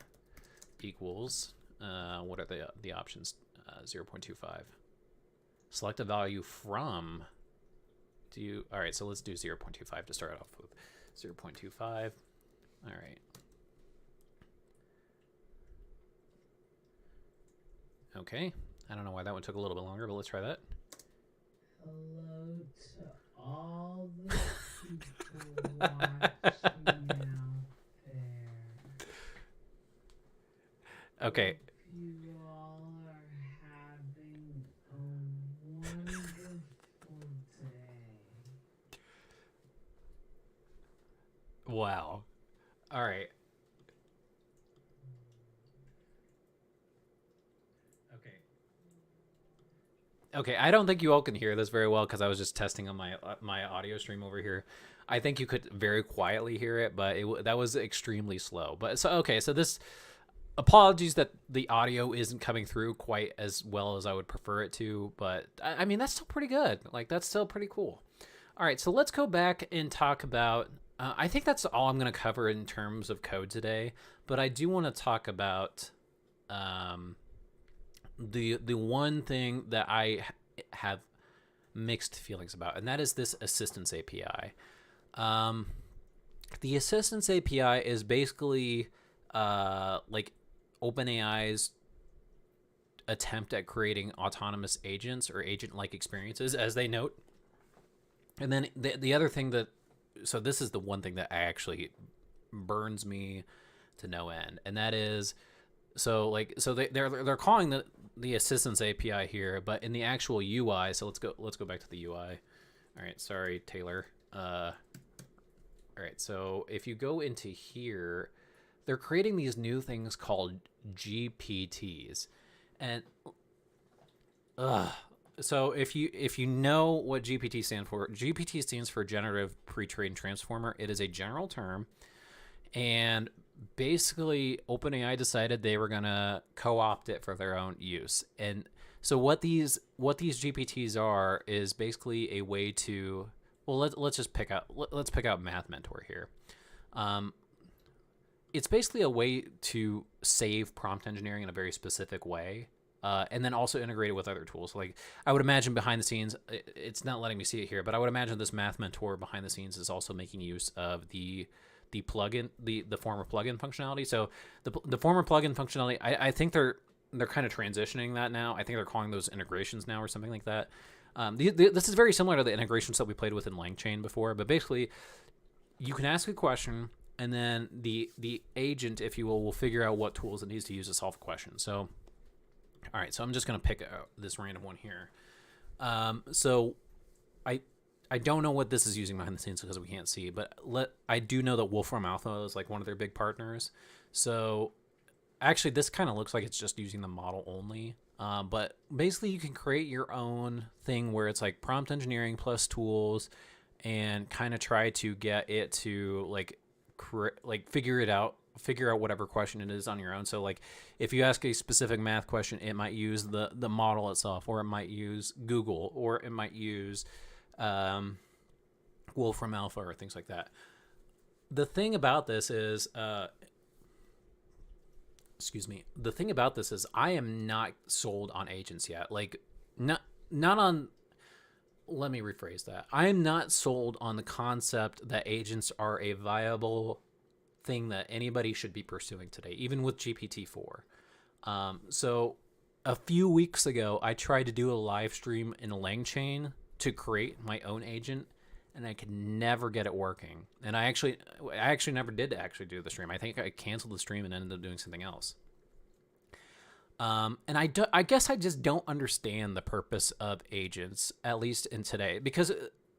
equals what are the options? 0.25. Select a value from. All right, so let's do 0.25 to start off with. 0.25. All right. Okay. I don't know why that one took a little bit longer, but let's try that. Hello to all the people watching out there. Okay. Hope you all are having a wonderful day. Wow. All right. Okay, I don't think you all can hear this very well because I was just testing on my audio stream over here. I think you could very quietly hear it, but that was extremely slow. But so okay, so this apologies that the audio isn't coming through quite as well as I would prefer it to, but I mean, that's still pretty good. Like, that's still pretty cool. All right, so let's go back and talk about, I think that's all I'm going to cover in terms of code today, but I do want to talk about the one thing that I have mixed feelings about, and that is this assistance API. The assistance API is basically like OpenAI's attempt at creating autonomous agents or agent-like experiences, as they note. And then the other thing that, so this is the one thing that actually burns me to no end, and that is, so they're calling the assistance API here, but in the actual UI. So let's go back to the UI. All right, sorry Taylor. All right, so if you go into here, they're creating these new things called GPTs, and so if you know what GPT stands for, GPT stands for Generative Pre-trained Transformer. It is a general term, and basically OpenAI decided they were gonna co-opt it for their own use. And so what these GPTs are is basically a way to, well, let's pick out Math Mentor here. It's basically a way to save prompt engineering in a very specific way. And then also integrate it with other tools. Like, I would imagine behind the scenes, it's not letting me see it here, but I would imagine this Math Mentor behind the scenes is also making use of the plugin, the former plugin functionality. So the former plugin functionality, I think they're kind of transitioning that now. I think they're calling those integrations now or something like that. This is very similar to the integrations that we played with in LangChain before, but basically you can ask a question and then the agent, if you will figure out what tools it needs to use to solve a question. So all right, so I'm just going to pick out this random one here. So I don't know what this is using behind the scenes because we can't see, but I do know that Wolfram Alpha is like one of their big partners. So actually, this kind of looks like it's just using the model only. But basically, you can create your own thing where it's like prompt engineering plus tools, and kind of try to get it to like figure out whatever question it is on your own. So like if you ask a specific math question, it might use the model itself, or it might use Google, or it might use Wolfram Alpha or things like that. The thing about this is the thing about this is I am not sold on agents yet. Like not on, let me rephrase that. I am not sold on the concept that agents are a viable thing that anybody should be pursuing today, even with GPT-4. So a few weeks ago, I tried to do a live stream in LangChain to create my own agent, and I could never get it working. And I actually never did actually do the stream. I think I canceled the stream and ended up doing something else. And I guess I just don't understand the purpose of agents, at least in today, because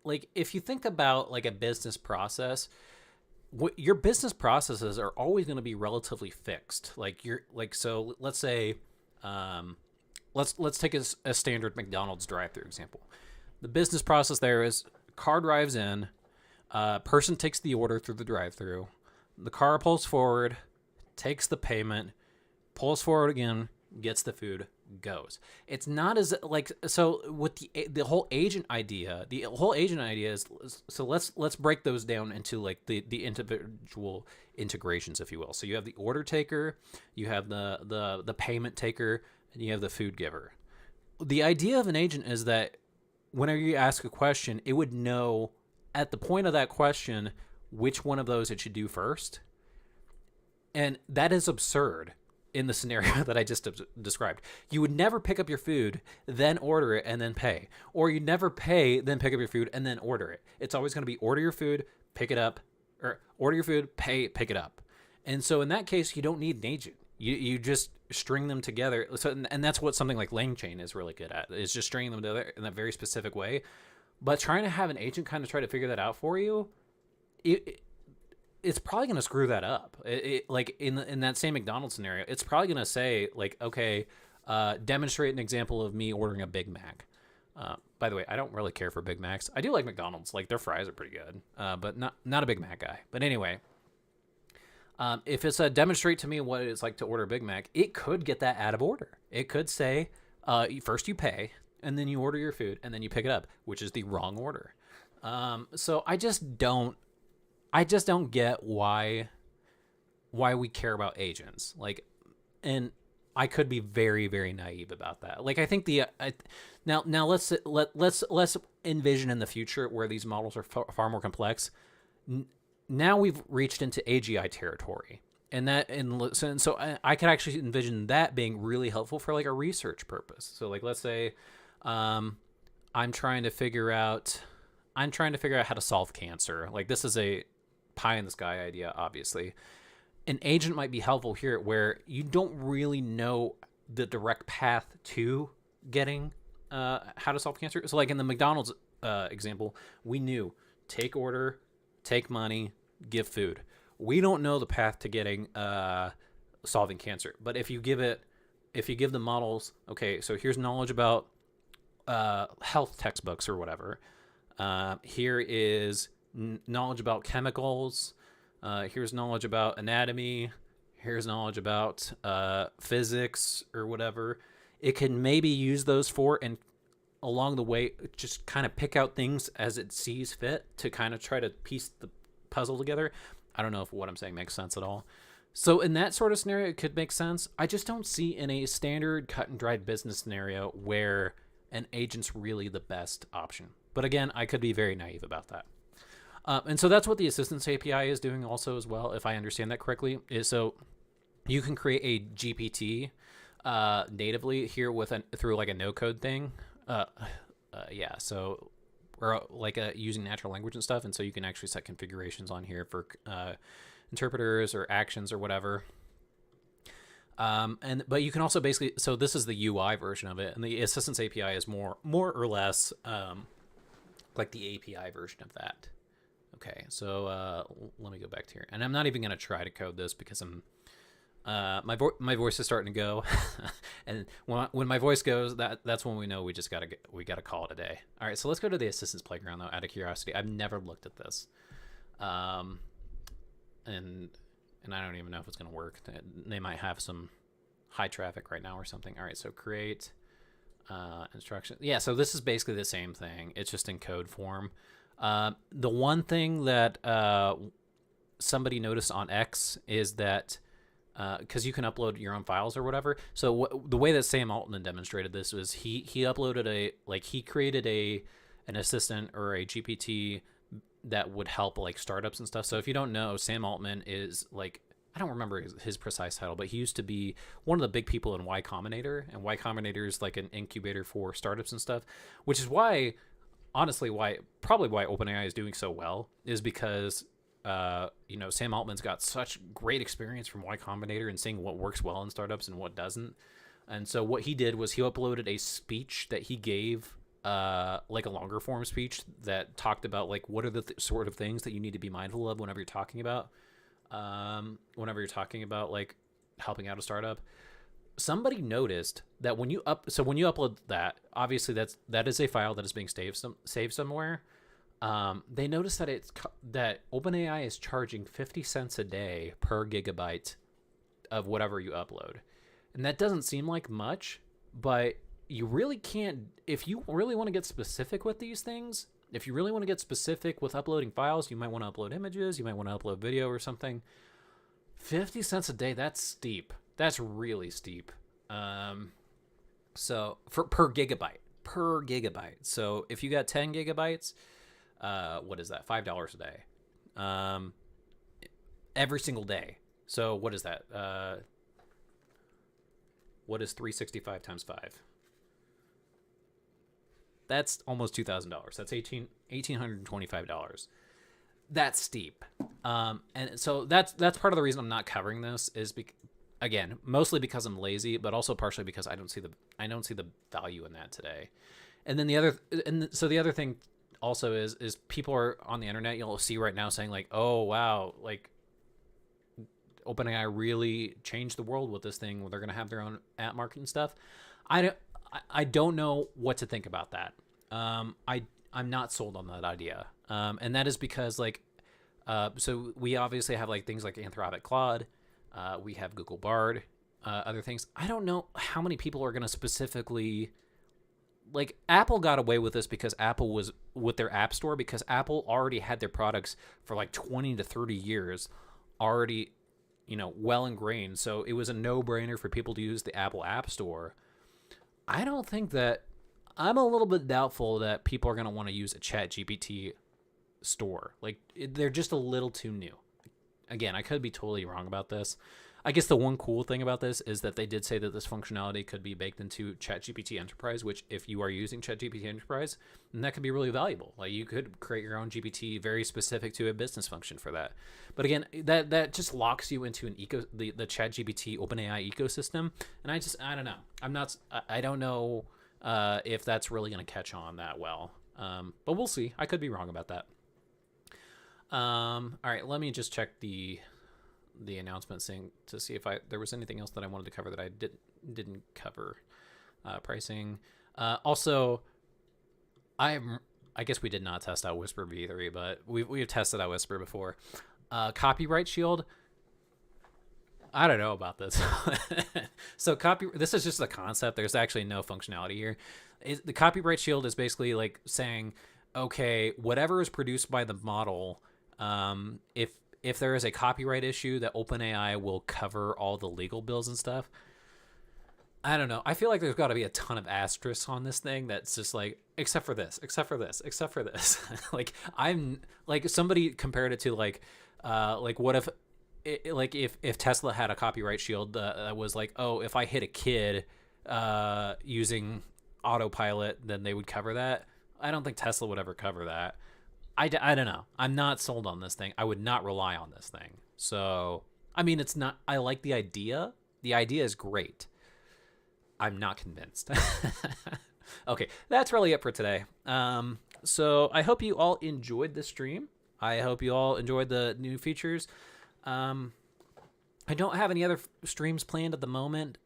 like if you think about like a business process, your business processes are always going to be relatively fixed. Like so let's say, let's take a standard McDonald's drive-through example. The business process there is car drives in, person takes the order through the drive-through, the car pulls forward, takes the payment, pulls forward again, gets the food, goes. It's not as like, so with the whole agent idea, is, so let's break those down into like the individual integrations, if you will. So you have the order taker, you have the payment taker, and you have the food giver. The idea of an agent is that whenever you ask a question, it would know at the point of that question which one of those it should do first. And that is absurd in the scenario that I just described. You would never pick up your food, then order it, and then pay. Or you'd never pay, then pick up your food, and then order it. It's always going to be order your food, pick it up, or order your food, pay, pick it up. And so in that case, you don't need an agent. You just string them together. So, and that's what something like LangChain is really good at, is just stringing them together in a very specific way. But trying to have an agent kind of try to figure that out for you, it's probably going to screw that up. Like in that same McDonald's scenario, it's probably going to say like, okay, demonstrate an example of me ordering a Big Mac. By the way, I don't really care for Big Macs. I do like McDonald's. Like their fries are pretty good, but not a Big Mac guy. But anyway, If it's a demonstrate to me what it's like to order a Big Mac, it could get that out of order. It could say, first you pay, and then you order your food, and then you pick it up, which is the wrong order. So I just don't get why we care about agents. Like, and I could be very, very naive about that. Like, I think now let's envision in the future where these models are far more complex. Now we've reached into AGI territory, and so I could actually envision that being really helpful for like a research purpose. So like, let's say, I'm trying to figure out how to solve cancer. Like, this is a pie in the sky idea, obviously. An agent might be helpful here, where you don't really know the direct path to getting how to solve cancer. So like in the McDonald's example, we knew take order, take money, give food. We don't know the path to getting solving cancer. But if you give the models, okay, so here's knowledge about health textbooks or whatever. Here is knowledge about chemicals. Here's knowledge about anatomy. Here's knowledge about physics or whatever. It can maybe use those for, and along the way, just kind of pick out things as it sees fit to kind of try to piece the puzzle together. I don't know if what I'm saying makes sense at all. So in that sort of scenario, it could make sense. I just don't see in a standard cut and dried business scenario where an agent's really the best option. But again, I could be very naive about that. And so that's what the Assistance API is doing also as well, if I understand that correctly, is so you can create a GPT natively here through like a no-code thing. So or like using natural language and stuff. And so you can actually set configurations on here for interpreters or actions or whatever. But you can also basically, so this is the UI version of it, and the Assistance API is more or less like the API version of that. Okay, so let me go back to here, and I'm not even going to try to code this because I'm my voice is starting to go, and when my voice goes, that's when we know we gotta call it a day. All right, so let's go to the Assistance Playground though. Out of curiosity, I've never looked at this, and I don't even know if it's gonna work. They might have some high traffic right now or something. All right, so create instruction. Yeah, so this is basically the same thing. It's just in code form. The one thing that somebody noticed on X is that because you can upload your own files or whatever. So the way that Sam Altman demonstrated this was he uploaded he created an assistant or a GPT that would help like startups and stuff. So if you don't know, Sam Altman is like, I don't remember his precise title, but he used to be one of the big people in Y Combinator, and Y Combinator is like an incubator for startups and stuff, which is why, honestly, why OpenAI is doing so well is because Sam Altman's got such great experience from Y Combinator and seeing what works well in startups and what doesn't. And so what he did was he uploaded a speech that he gave, like a longer form speech that talked about like what are the sort of things that you need to be mindful of whenever you're talking about like helping out a startup. Somebody noticed that when you upload that, obviously that is a file that is being saved somewhere. They noticed that OpenAI is charging 50 cents a day per gigabyte of whatever you upload. And that doesn't seem like much, but you really can't, if you really want to get specific with these things, if you really want to get specific with uploading files, you might want to upload images, you might want to upload video or something. 50 cents a day, that's steep. That's really steep. So per gigabyte. So if you got 10 gigabytes, what is that? $5 a day. Every single day. So what is that? What is 365 times 5? That's almost $2,000. That's $1,825. That's steep. And so that's part of the reason I'm not covering this is again, mostly because I'm lazy, but also partially because I don't see the value in that today. And then the other thing also is people are on the internet, you'll see right now saying like, oh wow, like OpenAI really changed the world with this thing where they're going to have their own app market and stuff. I don't know what to think about that. I'm not sold on that idea. And that is because like, So we obviously have like things like Anthropic Claude. We have Google Bard, other things. I don't know how many people are going to specifically, like, Apple got away with this because Apple was with their App Store, because Apple already had their products for like 20 to 30 years already, well ingrained. So it was a no-brainer for people to use the Apple App Store. I don't think that, I'm a little bit doubtful that people are going to want to use a ChatGPT store. Like, they're just a little too new. Again, I could be totally wrong about this. I guess the one cool thing about this is that they did say that this functionality could be baked into ChatGPT Enterprise, which if you are using ChatGPT Enterprise, then that could be really valuable. Like, you could create your own GPT very specific to a business function for that. But again, that just locks you into the ChatGPT OpenAI ecosystem, and I don't know. I don't know if that's really going to catch on that well. But we'll see. I could be wrong about that. All right, let me just check the announcement thing to see if there was anything else that I wanted to cover that I didn't cover. Pricing. Also, I guess we did not test out Whisper v3, but we've tested out Whisper before. Copyright Shield. I don't know about this. So this is just a concept. There's actually no functionality here. The Copyright Shield is basically like saying, okay, whatever is produced by the model, if there is a copyright issue, that OpenAI will cover all the legal bills and stuff. I don't know. I feel like there's got to be a ton of asterisks on this thing that's just like, except for this, except for this, except for this. Like, I'm like, somebody compared it to like what if if Tesla had a copyright shield that was like, oh, if I hit a kid using autopilot, then they would cover that. I don't think Tesla would ever cover that. I don't know. I'm not sold on this thing. I would not rely on this thing. So, I mean, it's not, I like the idea. The idea is great. I'm not convinced. Okay, that's really it for today. So I hope you all enjoyed the stream. I hope you all enjoyed the new features. I don't have any other streams planned at the moment.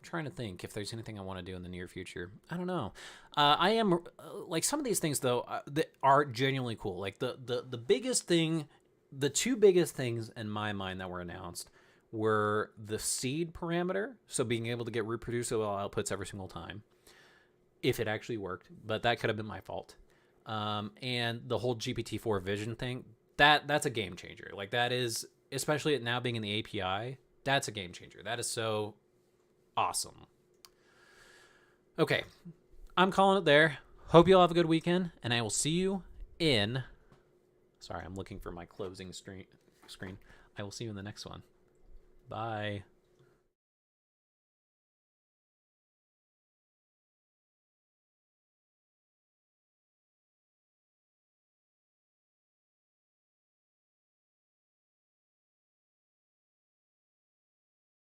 Trying to think if there's anything I want to do in the near future. I don't know. I am like, some of these things though that are genuinely cool. Like the biggest thing, the two biggest things in my mind that were announced were the seed parameter, so being able to get reproducible outputs every single time, if it actually worked. But that could have been my fault. And the whole GPT-4 vision thing, that's a game changer. Like, that is, especially it now being in the API, that's a game changer. That is so awesome. Okay, I'm calling it there. Hope you all have a good weekend, and I will see you in, sorry, I'm looking for my closing screen. I will see you in the next one. Bye.